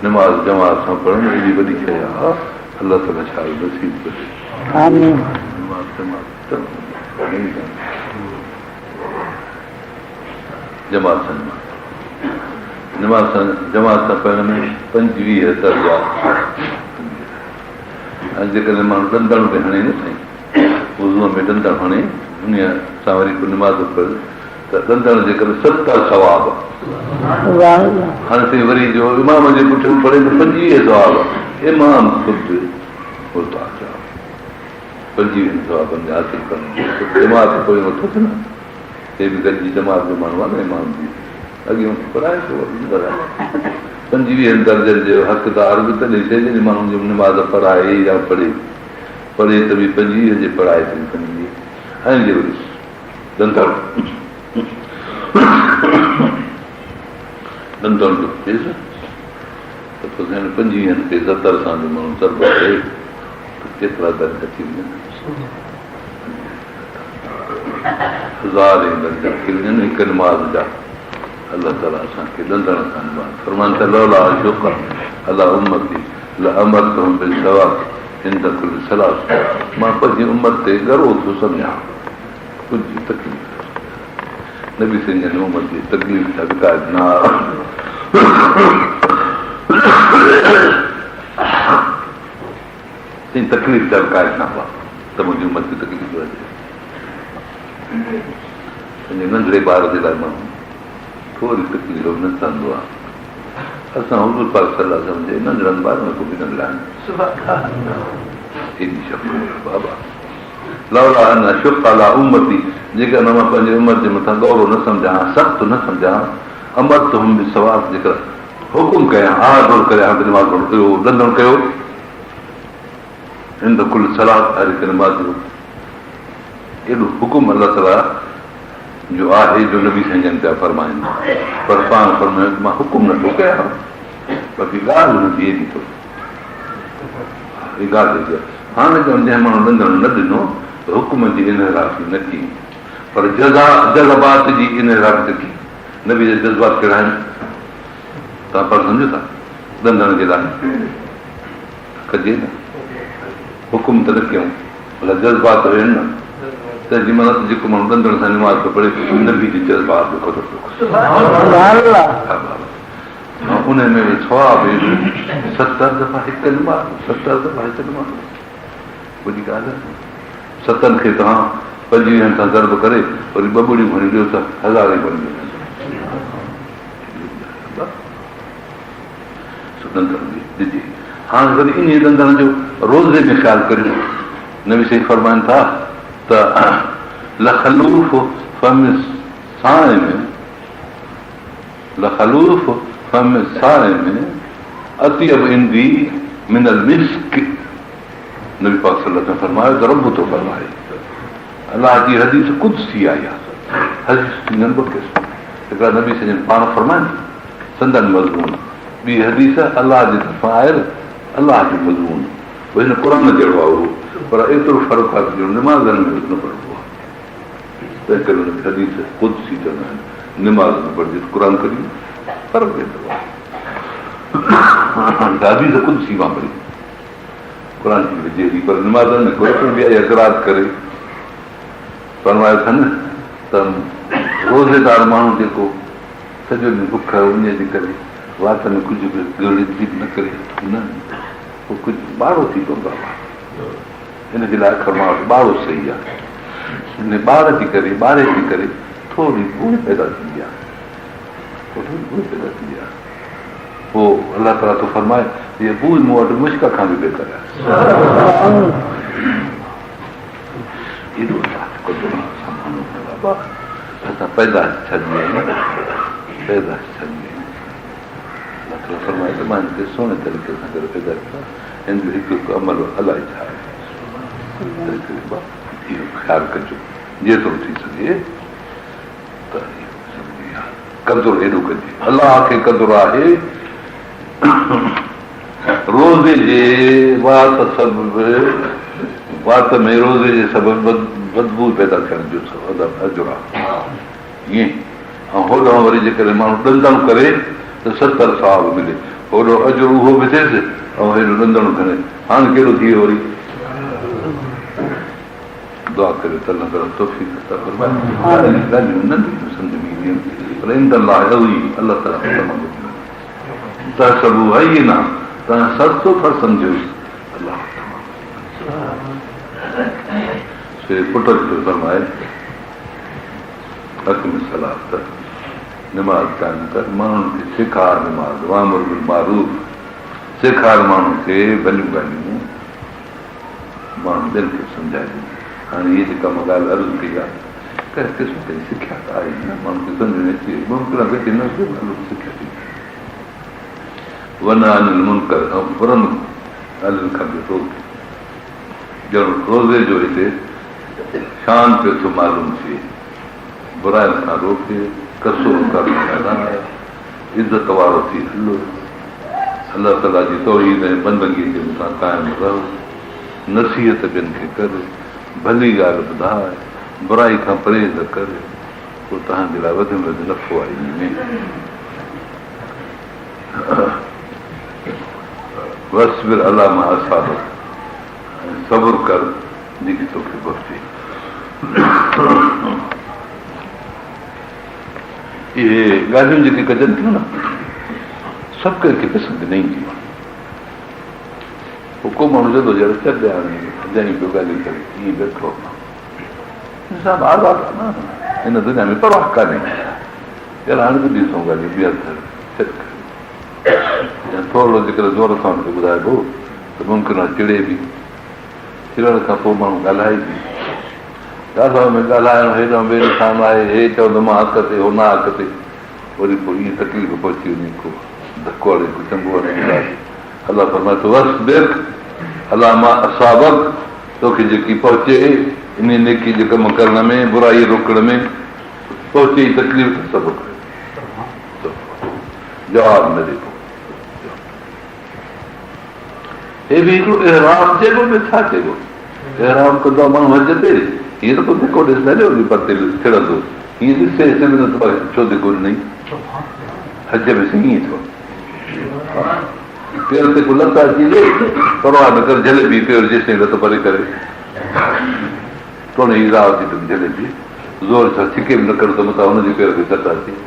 निमाज़ जमात सां पढ़ण एॾी वॾी शइ आहे अलाह ताला छा नसीब करे जमात सां जमात सां पढ़ण में 25 दर्जा ऐं जेकॾहिं माण्हू डंदड़ ते हणे न साईं वज़ूअ में डंदड़ हणे उन सां वरी पोइ निमाज़ पढ़ त डंदड़ जे करे 70 सवाब हाणे साईं वरी जो इमाम जे पुठियां पढ़े त 25 सवाब इमाम ख़ुदि 25 सवाबनि हासिल करणु जमात पोइ वठो न हे बि गॾिजी जमात जो माण्हू आहे न इमाम जी अॻियां पढ़ाए थो 25 दर्जनि जो हक़दार बि तॾहिं थिए जॾहिं माण्हू जो निमाज़ पढ़ाए या पढ़े त बि 25 जे पढ़ाए थी 25 ऐं जो ॾंदड़ थो थिएसि त पोइ 25 खे 70 सां जो माण्हू सरब करे त केतिरा दर्ज थी वञनि 1000 दर्जा थी वञनि हिकु निमाज़ जा। अलाह ताला असांखे ॾंदड़ सां फरमान त लौला शुक्र अलाह उम्मती लअमरतहुम बिस्सवाक इंद कुल्ल सलात। मां पंहिंजी उम्मत ते गर्व थो सम्झां कुझु तकलीफ़ नबी सिंह उम्मत जी तकलीफ़ जा विकास न तकलीफ़ जा विकास न हुआ त मुंहिंजी उम्मत खे तकलीफ़ अचे। पंहिंजे नंढड़े ॿार जे लाइ माण्हू थोरी तकलीफ़ न सहंदो आहे। असां हुज़ूर पाक सलाह सम्झे नंढड़नि ॿारनि खे बि न मिलाइनि एॾी शफ़क़त बाबा लौला अन शुक्र अला उम्मती जेकर न मां पंहिंजी उम्मत जे मथां गौरव न सम्झां सख़्तु न सम्झां अमरतहुम बिस्सवाक जेकर हुकुम कयां आदर करियां निमाज़ कयो ॾंदण कयो इंद कुल सलात हर हिकु निमाज़ जो एॾो हुकुम अलाह ताला जो आहे जो नबी साईं पिया फरमाइनि पर पाण फरमायो मां हुकुम नथो कयां बाक़ी ॻाल्हि हुनजी एॾी थो ॻाल्हि हाणे जो जंहिं माण्हू ॾंदण न ॾिनो त हुकुम जी इनहराफ़ी न की पर जज़्बात जी इनहराफ़ी की नबी जा जज़्बात कहिड़ा आहिनि तव्हां पर सम्झो था ॾंदण जे लाइ कजे न हुकुम त न कयूं भला जज़्बात हुजनि न त जी माना जेको माण्हू ॾंदण सां निमाज़ थो पढ़े नबी जी जज़्बात बि ख़बर उन में सवाब 70 दफ़ा हिकु निमाज़ 70 दफ़ा हिकु निमाज़ वॾी ॻाल्हि आहे। 7 खे तव्हां 25 सां ज़र्ब करे वरी 2 ॿुड़ियूं खणी ॾियो त 1000 ई बणी ॾिजे। हाणे वरी इन ॾंदण जो रोज़े में ख़्यालु करियो नबी साईं फरमाइनि था त लखलूफ़ फम साए में लखलूफ़ फम साए में अतियब ईंदी मिनल मिस्क नबी पाक सल्लल्लाहु अलैहि वसल्लम फरमायो त रब थो फरमाए अलाह जी हदीस कुदसी आई आहे। हदीस थींदनि 2 क़िस्म हिकिड़ा नबी साईं पाण फरमाइनि संदन मज़मून ॿी हदीस अलाह जी तरफ़ां आयल अलाह जो मज़मून हिन क़ुरान जहिड़ो आहे उहो पर एतिरो फ़र्क़ु आहे जो निमाज़नि में न पढ़बो आहे तंहिं करे हुनखे हदीस कुदसी चवंदा आहिनि निमाज़ में पढ़जे क़ुरान करी फ़र्क़ु एतिरो आहे हदीस कुदसी मां पढ़ी क़ुरान जी विझे पर निमाज़नि में कोई बि एतिराज़ करे फरमायो अथनि त रोज़ेदार माण्हू जेको सॼो ॾींहुं बुख उन जे करे वात में कुझु बि गिड़जी न करे न पोइ कुझु ॿारो थी पवंदो आहे हिन जे लाइ फरमायो ॿारो सही आहे हिन ॿार जे करे ॿारे जे करे थोरी भूल पैदा थींदी आहे पोइ अलाह ताला थो फरमाए हीअ भूल मूं वटि मुश्क खां बि बेहतर आहे। असां पैदाश छॾी आहियूं पैदाश छॾी आहियूं फरमाए त मां हिनखे सुहिणे तरीक़े सां करे पैदा कयो हिन जो हिकु हिकु अमल अलाए छा आहे इहो ख़्यालु कजो जेतिरो थी सघे त कदुरु हेॾो कजे अलाह खे कदुरु आहे रोज़े जे वात में रोज़े जे सबबु बदबू पैदा थियण जो अजुर आहे ईअं ऐं होॾो वरी जेकॾहिं माण्हू ॾंदण करे त 70 सवाब मिले होॾो अजुर उहो बि थिएसि ऐं हेॾो ॾंदण करे हाणे कहिड़ो थी वियो वरी दुआ करे त अलाह त सभु आई न तव्हां सस्तो था सम्झो अलाह पुट खे फरमाए हक़ में सलाह त निमाज़ काइम कर माण्हुनि खे सेखार निमाज़ वामुर बिल मारूफ सेखार माण्हुनि खे भलियूं ॻाल्हियूं माण्हू दिलि खे सम्झाए हाणे इहे जेका मां ॻाल्हि अर्ज़ु कई आहे कंहिं क़िस्म जी सिखिया आहे न माण्हू खे सम्झ में अची वई सिखिया थी वञा अनिल मुनकर ऐं बुरनि ॻाल्हियुनि खां बि रोके ॼण रोज़े जो हिते शान पियो थो मालूम थिए बुराइनि खां रोके कसो करणु ॻाल्हाए इज़त वारो थी हलो अलाह ताला जी तौहीद ऐं बंदगी जे मथां क़ाइमु रहो नसीहत ॿियनि खे करे भली ॻाल्हि ॿुधाए बुराई खां परहेज़ करे पोइ तव्हांजे लाइ वधि में वधि नफ़ो आहे इन में वसबिर अला मां असाबक ऐं सबुर कर जेकी तोखे घुरिजे इहे ॻाल्हियूं जेके कजनि थियूं न सभु कंहिंखे पसंदि न ईंदियूं पोइ को माण्हू चवंदो ॼण चॾ हाणे जंहिं पियो ॻाल्हियूं करे ईअं वेठो इंसान आज़ादु आहे न हिन दुनिया में परवाह कान्हे यार हाणे बि ॾिसूं ॻाल्हियूं ॿीहर थोरो जेकॾहिं ज़ोर सां मूंखे ॿुधाइबो त मुमकिन आहे चिड़े बि चिड़ण खां पोइ माण्हू ॻाल्हाए बि ॾाढो में ॻाल्हाइणु हेॾो ॿिए साम्हूं आहे हे चवंदो मां हक़ ते हो न हक़ ते वरी पोइ ईअं तकलीफ़ पहुची वञे को धको हले को चङो हले अलाह फरमाए थो बसि बेर अलाह मां असाबक तोखे जेकी पहुचे इन नेकी जे कमु करण में बुराई रोकण में पहुचे तकलीफ़ सभु जवाबु न ॾे पोइ हे बि हिकिड़ो एहराम चइबो में छा चइबो एहराम कंदो आहे माण्हू हज ते हीअं त पोइ धिको ॾिसंदा ॾियो परते थिड़ंदो हीअं ॾिसे छो धिको ॾिनई हज में ईअं थियो पेर ते को लत अची वई परवाह न कर जलेबी पेर जेसिताईं लत परे करे तोड़े ईरा अची त जलेबी ज़ोर सां छिके बि न कर त मथां हुनजे पेर खे लत अचे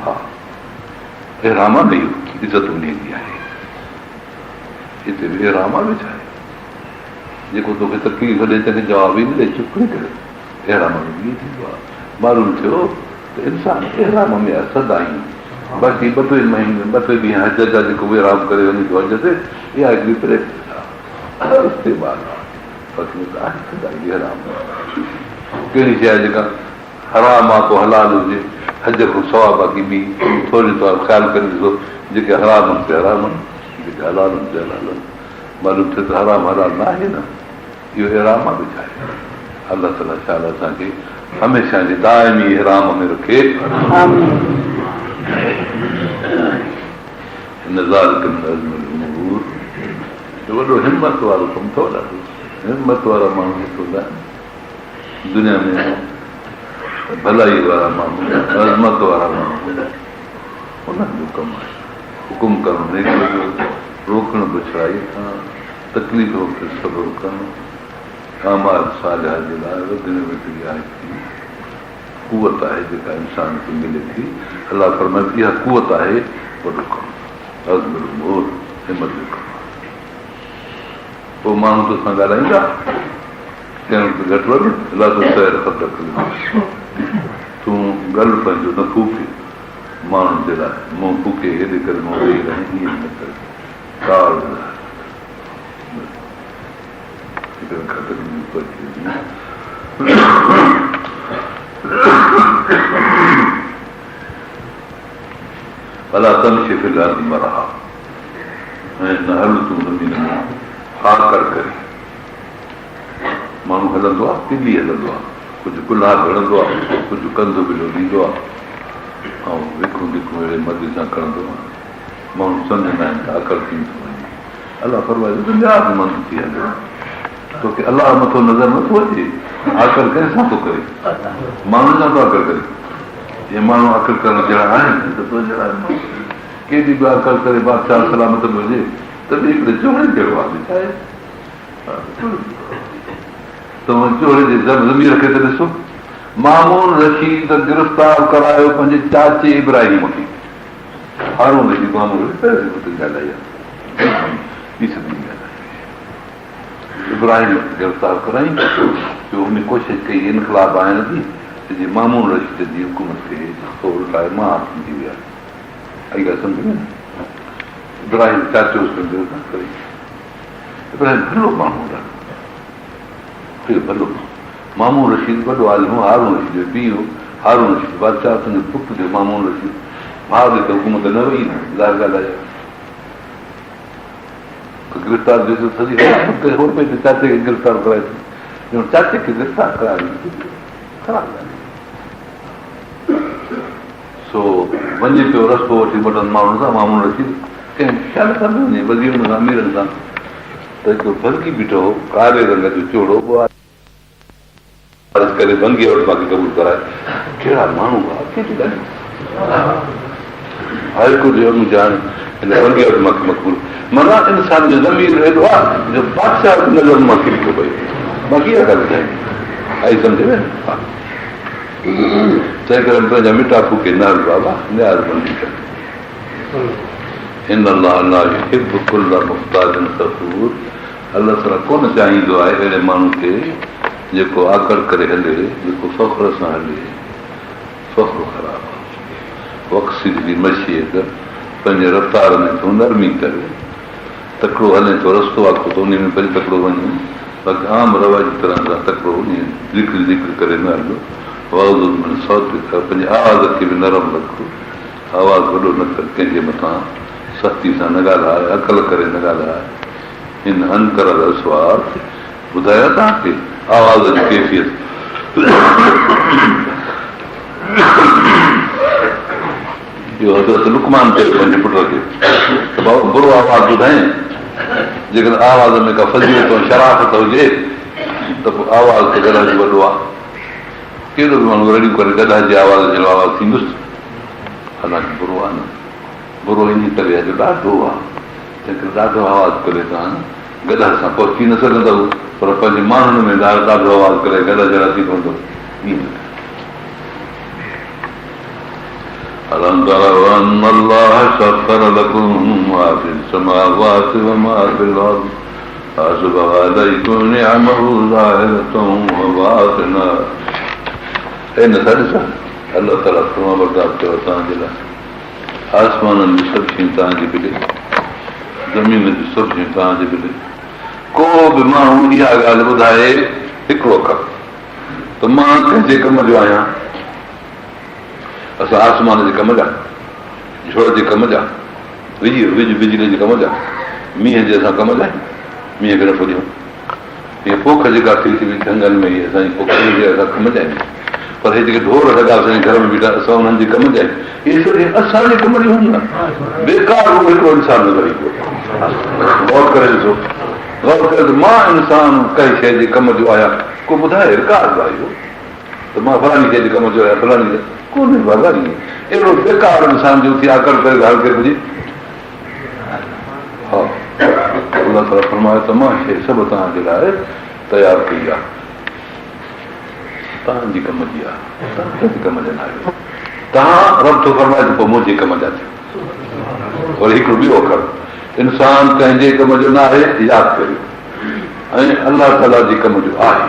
हा एहरामा में इज़त ॾींदी आहे हिते बि एहरामा बि छा आहे जेको तोखे तकलीफ़ ॾे तंहिंखे जवाबु ई न ॾे चुप करे करे एहराम में बि थींदो आहे मालूम थियो त इंसान एहराम में आहे सदाईं बाक़ी ॿ टे महीने ॿ टे ॾींहं हज जा जेको विराम करे वञे थो हज ते इहा हिकिड़ी प्रेक्टिस आहे इस्तेमालु आहे बाक़ी आहे सदाई एहराम कहिड़ी शइ जेका हराम आहे को हलाल हुजे हज खां सवाइ बाक़ी ॿी थोरी तौरु ख़्यालु करे ॾिसो जेके हराम ते हराम जेके हलाल ते हलाल मालूम थिए त हराम हलाल न आहे न इहो एहराम बि छा आहे अलाह ताला छा असांखे हमेशह जे दाइमी एहराम में रखे वॾो हिमत वारो कमु अथव ॾाढो हिमत वारा माण्हू ॾिसंदा आहिनि दुनिया में भलाई वारा माण्हू अज़मत वारा माण्हू उन्हनि जो कमु आहे हुकुम करणु नेकी जो रोकणु बुछड़ाई खां तकलीफ़ खे सबुर करणु आमाल सालिहा जे लाइ वधि में वधि आहे कुवत आहे जेका इंसान खे मिले थी अलाह फरमाए इहा कुवत आहे वॾो कमु हिमत जो कमु पोइ माण्हू तोसां ॻाल्हाईंदा कंहिं घटि वधि अलाह तो सैर ख़बर तूं ॻल पंहिंजो न फूके माण्हुनि जे लाइ मूं फूके हेॾे करे मूं वेही रहे ईअं न करे कार भला तमशे फिलहाल मरहा ऐं न हल तूं ज़मीन में हाकर करे माण्हू हलंदो आहे किली हलंदो आहे कुझु गुलाब हलंदो आहे कुझु कंधो बिलो ॾींदो आहे ऐं विखूं दिखूं अहिड़े मर्ज़ी सां खणंदो आहे माण्हू सम्झंदा आहिनि त अकल थी थो वञे अलाह फरमाए दुनिया बि मंद थी हले तोखे अलाह मथो नज़र नथो अचे अकल कंहिंसां थो करे माण्हू सां थो अकल करे जे माण्हू अकल करण जहिड़ा आहिनि त तो जहिड़ा केॾी बि अकल करे बादशाह सलामत में हुजे त बि हिकिड़े चोड़े जहिड़ो आहे चोड़े जे ज़मीर खे त ॾिसो मामून रशीद गिरफ़्तार करायो पंहिंजे चाचे इब्राहिम खे हारून रशीद मामून ॻाल्हाई इब्राहिम गिरफ़्तार कराई जो हुन कोशिशि कई इनकलाब आहिनि थी जे मामून रशीद जी हुकूमत खे लाइ मां थींदी हुई आहे आई ॻाल्हि सम्झ में इब्राहिम चाचो गिरफ़्तार करे इब्राहिम भलो माण्हू ॾाढो भलो मामून रशीद वॾो आलिम हो हारून रशीद जो पीउ हारून रशीद बादशाह तुंहिंजे पुट जो मामून रशीद भाउ खे त हुकूमत न वई न ॻाल्हि ॻाल्हाए गिरफ़्तार चाचे खे गिरफ़्तार कराए थी चाचे खे गिरफ़्तार कराए सो वञे पियो रस्तो वठी वॾनि माण्हुनि सां माण्हू अची कंहिं ख़्याल कंदो वञे वज़ीरनि सां अमीरनि सां त हिकिड़ो भंगी बीठो हो कारे रंग जो चोड़ो करे भंगी वटि मूंखे क़बूल कराए कहिड़ा माण्हू हर कुझु ॼाण हिन भंगी वटि मूंखे मक़बूल माना इंसान जो ज़मीन हेॾो आहे जो बादशाह नज़र मां किरी थो पए मां कीअं था ॿुधायां आई सम्झ में तंहिं करे पंहिंजा मिटा फूके नाज़ बाबा न्याज़ बंदी कर हिन अलाह ताला कोन चाहींदो आहे अहिड़े माण्हू खे जेको आकड़ करे हले जेको फ़ख्र सां हले फ़ख्र ख़राबु आहे वक्सीद जी मशीद पंहिंजे रफ़्तार में थो नरमी करे तकिड़ो हले थो रस्तो आहे त उन में वरी तकिड़ो वञे बाक़ी आम रवाजी तरह सां तकिड़ो ज़िक्र करे न हलो पंहिंजे आवाज़ खे बि नरम रखो आवाज़ वॾो न कर कंहिंजे मथां सख़्ती सां न ॻाल्हाए अकल करे न ॻाल्हाए हिन अनकर असवार ॿुधायो तव्हांखे आवाज़ जी कैफ़ियत इहो हज़रत लुकमान चयो पंहिंजे पुट खे त बाबा बुरो आवाज़ ॿुधाए जेकॾहिं आवाज़ में का फज़ीलत ऐं शराफ़त हुजे त पोइ आवाज़ त गॾ वॾो आहे कहिड़ो बि माण्हू रड़ियूं करे गॾ जी आवाज़ जहिड़ो आवाज़ थींदुसि हालांकि बुरो आहे न बुरो इन करे आहे जो ॾाढो आहे तंहिं करे ॾाढो आवाज़ करे तव्हां गॾ सां पहुची न सघंदव पर पंहिंजे माण्हुनि में ॾाढो आवाज़ करे गॾ जहिड़ा थी पवंदव ईअं ألم تروا أن الله سخر لكم ما في السماوات وما في الأرض أسبغ عليكم نعمه ظاهرة وباطنة ऐं नथा ॾिसो अलाह ताला फर्मा बरदार कयो तव्हांजे लाइ आसमाननि जी सभु शयूं तव्हांजी मिले ज़मीन जी सभु शयूं तव्हांजी मिले को बि माण्हू इहा ॻाल्हि ॿुधाए हिकिड़ो अखर त मां कंहिंजे कम जो आहियां असां आसमान जे कम जा झोड़ जे कम जा बिजली जे कम जा मींहं जे असां कम जा मींहं खे नफ़ो ॾियूं हीअ पोख जेका थी वई झंगल में हीअ असांजी पोख जे असां कम जा आहियूं पर हे जेके ढोर लॻा असांजे घर में बीठा असां उन्हनि जे कम जा आहियूं इहे सभु असांजे कम जी हूंदा बेकार हिकिड़ो इंसान नज़र ईंदो गौर करे ॾिसो गौर करे मां इंसान कंहिं शइ जे कम जो आहियां को ॿुधाए रिकार्ड आहे इहो त मां फलाणी शइ जे कम जो आहियां फलाणी कोन्हे बाबा अहिड़ो बेकार इंसान जो थी आकड़ करे ॻाल्हि खे ॿुधी हा अलाह ताला फरमायो त मां शइ सभु तव्हांजे लाइ तयारु कई आहे तव्हांजी कम जी आहे तव्हां कम जा न आहियो तव्हां रब थो फरमाए त पोइ मुंहिंजे कम जा थियो वरी हिकिड़ो ॿियो अखर इंसान कंहिंजे कम जो न आहे यादि करियो ऐं अलाह ताला जे कम जो आहे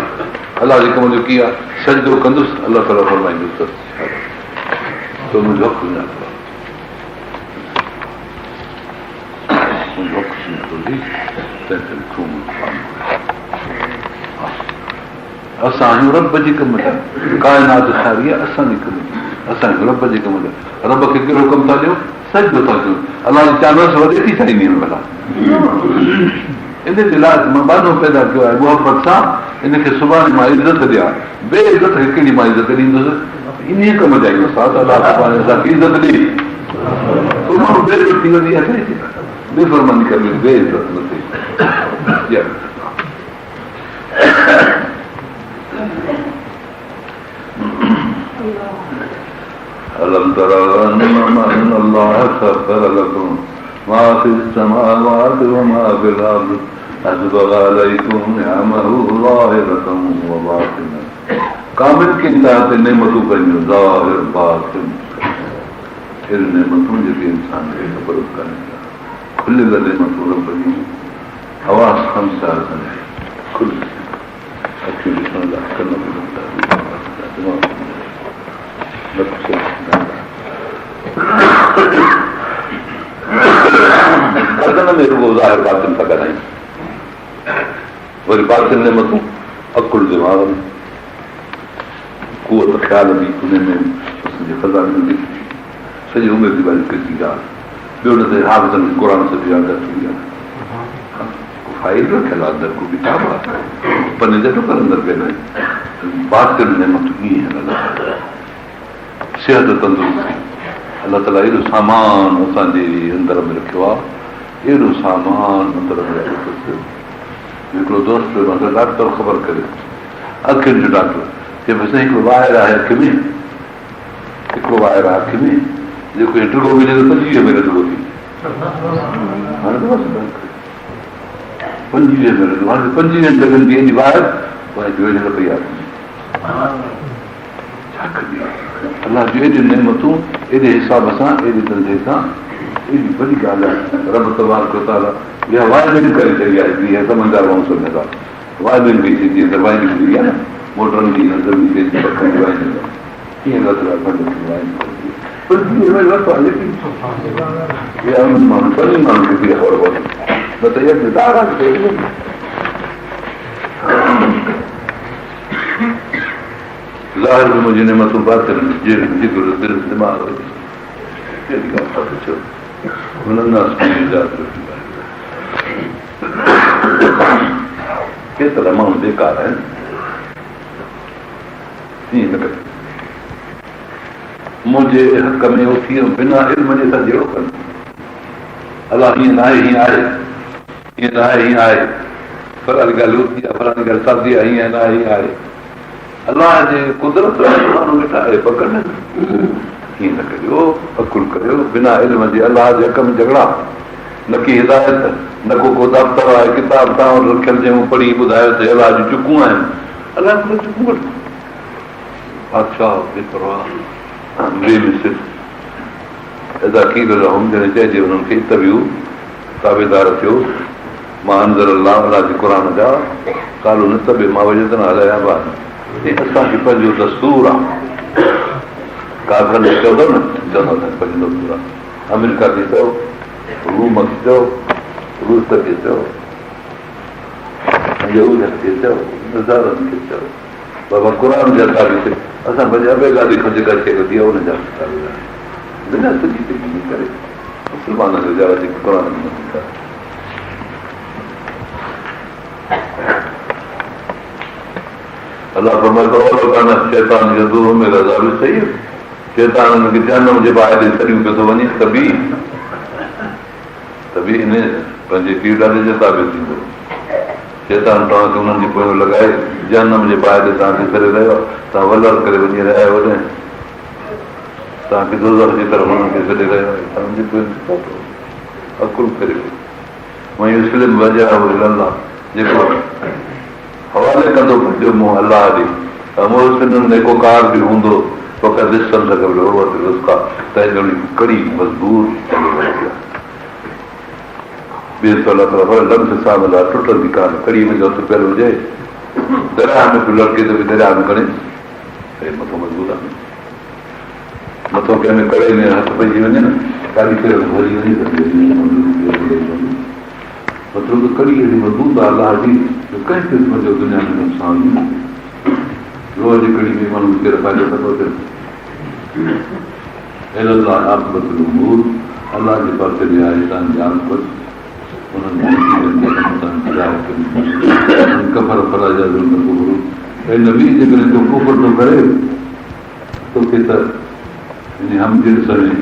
अलाह जे कम जो कीअं आहे सजदो कंदुसि अलाह ताला फरमाईंदुसि तो मुंहिंजो हक़ सुञातो असां आहियूं रब जे कम जा काइनात सारी आहे असांजे कम जी असां आहियूं रब जे कम जा रब खे कहिड़ो कमु था ॾियो सजदो था कयूं अलाह जी चानस वधे थी ठाहींदी भला इन जे लाइ मां ॾाढो पैदा कयो आहे मुहबत सां इनखे सुभाणे मां इज़त ॾियां बेइज़त खे कहिड़ी मां इज़त ॾींदुसि इन कम जा आहियूं असां अलाह सुभाणे असांखे इज़त ॾे माण्हू बेइज़त थी वञी आहे बेफ़रमानी करे बेइज़त न थिए ألم تروا أن الله سخر لكم ما في السماوات وما في الأرض أسبغ عليكم نعمه ظاهرة وباطنة कामिल के तहत नेमतूं पंहिंजूं ज़ाहिर बातिन अहिड़ियूं नेमतूं जेके इंसान खे ख़बर कान्हे खुलियल नेमतूं रब जूं आवाज़ खमसा खुली अखियूं ॾिसण लाइ कन बदन में रुगो ज़ाहिर बातिन था ॻाल्हायूं वरी बातिन नेमतूं अकुल दिमाग़ में कुवत ख़्याल बि उन में असांजे ख़ज़ाने में सॼी उमिरि जी वारी किसी ॻाल्हि ॿियो न त हाफ़िज़नि क़ुर से बि यादि थी आहे फाइल रखियल आहे अंदरि को किताब आहे पने जे टुकर अंदरि पियल आहिनि बातिल नेमत ईअं अलाह सिहत तंदुरुस्ती अलाह ताला एॾो सामान असांजे अंदरि में रखियो आहे एॾो सामान अंदरि में रखियो अथसि हिकिड़ो दोस्त मूंखे डॉक्टर ख़बर करे अखियुनि जो डॉक्टर चए भई साईं हिकिड़ो वाइर आहे अखि में हिकिड़ो वाइर आहे अखि में जेको ढिघो विझे त 25 में ढिघो थी हाणे 25 में हाणे 25 लॻनि थी वाइर विझण पई आहे छा कजे अलाह जूं एॾियूं नेमतूं एॾे हिसाब सां एॾे धंधे सां एॾी वॾी ॻाल्हि आहे रब तबारक व तआला इहा वाइबिन करे छॾी आहे जीअं समझदार माण्हू सम्झनि था वाइबिन कई थी जीअं दरवाई निकिरी आहे न मोटरनि जी नज़र बि कीअं माण्हू पंज माण्हू खे ख़बर पवंदी न त इहा दार आहे ज़ाहिर में मुंहिंजी नेमतूं बातिल जिक्र दिलि दिमाग़ कहिड़ी ॻाल्हि था चओ हुननि केतिरा माण्हू बेकार आहिनि ईअं न करे मुंहिंजे हक़ में उथी बिना इल्म जे सां जहिड़ो कनि अलाह हीअं न आहे हीअं आहे हीअं न आहे हीअं आहे फलाणी ॻाल्हि उथी आहे फलाणी ॻाल्हि सादी आहे हीअं न आहे हीअं आहे अलाह जे कुदरत माण्हू वेठा आहे पकड़नि हीअं न करियो अकुल करियो बिना इल्म जे अलाह जे हक़ में झगड़ा न की हिदायत न को दफ़्तर आहे किताब तां रखियल जंहिं पढ़ी ॿुधायो त अलाह जूं चुकूं आहिनि अलाह चुकूं वठो बादशाह बेपरवाह बेमिसिर एॾा कीर रहम जॾहिं चइजे हुननि खे तबियूं ताबेदार थियो मां अंदर अलाह अलाह जे क़ुर जा कालू न तबे मां वजह न हलाया ॿार असांखे पंहिंजो दस्तूर आहे कागल चवंदो न चवंदो असांखे पंहिंजो दस्तूर आहे अमेरिका खे चओ रूम खे चओ रूस खे चओ यूरोप खे चओ नज़ारनि खे चओ बाबा क़ुर जा ताबीज़ असां पंहिंजे अबे ॻाल्हि खां जेका शइ वधी आहे हुनजा बिना सॼी दिलि करे मुस्लमाननि जो ज़्यादा जेके क़ुर में अलाह शैतान सही शैतान खे जनम जे ॿाहिरि सॼियूं पियो थो वञे त बि इन पंहिंजे पीउ ॾाॾे जे ताबे थींदो शैतान तव्हांखे उन्हनि जे पोयां लॻाए जनम जे ॿाहिरि तव्हांखे करे रहियो आहे तव्हां वलर करे वञी रहिया आहियो वॾे तव्हांखे दोज़ख जी तरफ़ हुननि खे छॾे रहियो आहे तव्हांजे अकुल करे वञी मुस्लिम वजह अलाह जेको हवाले कंदो पंहिंजो मुंहुं अलाह ॾे मुहसिननि जेको कार बि हूंदो फ़क़ति ॾिसण लॻो तंहिंजो कड़ी मज़बूत ॿिए अलाह ताला लफ़्ज़ सां अलाह टुटंदी कान कड़ी में हथु पियल हुजे दरिया में बि लड़के त बि दरिया में खणे मथो मज़बूत आहे मथो कंहिंमें कड़े में हथु पइजी वञे न काॾी करे भरी वञे मतिलबु त कड़ी एॾी मज़बूत आहे अलाह जी कंहिं क़िस्म जो दुनिया में नुक़सान रोज़ जी कड़ी में माण्हू केरु फ़ाइदो नथो थिए अलाह जे पासे बि आहे तव्हांजी आमद कफ़र फराजा नबी जेकॾहिं तो कुफर थो करे तोखे त हम जिन्स में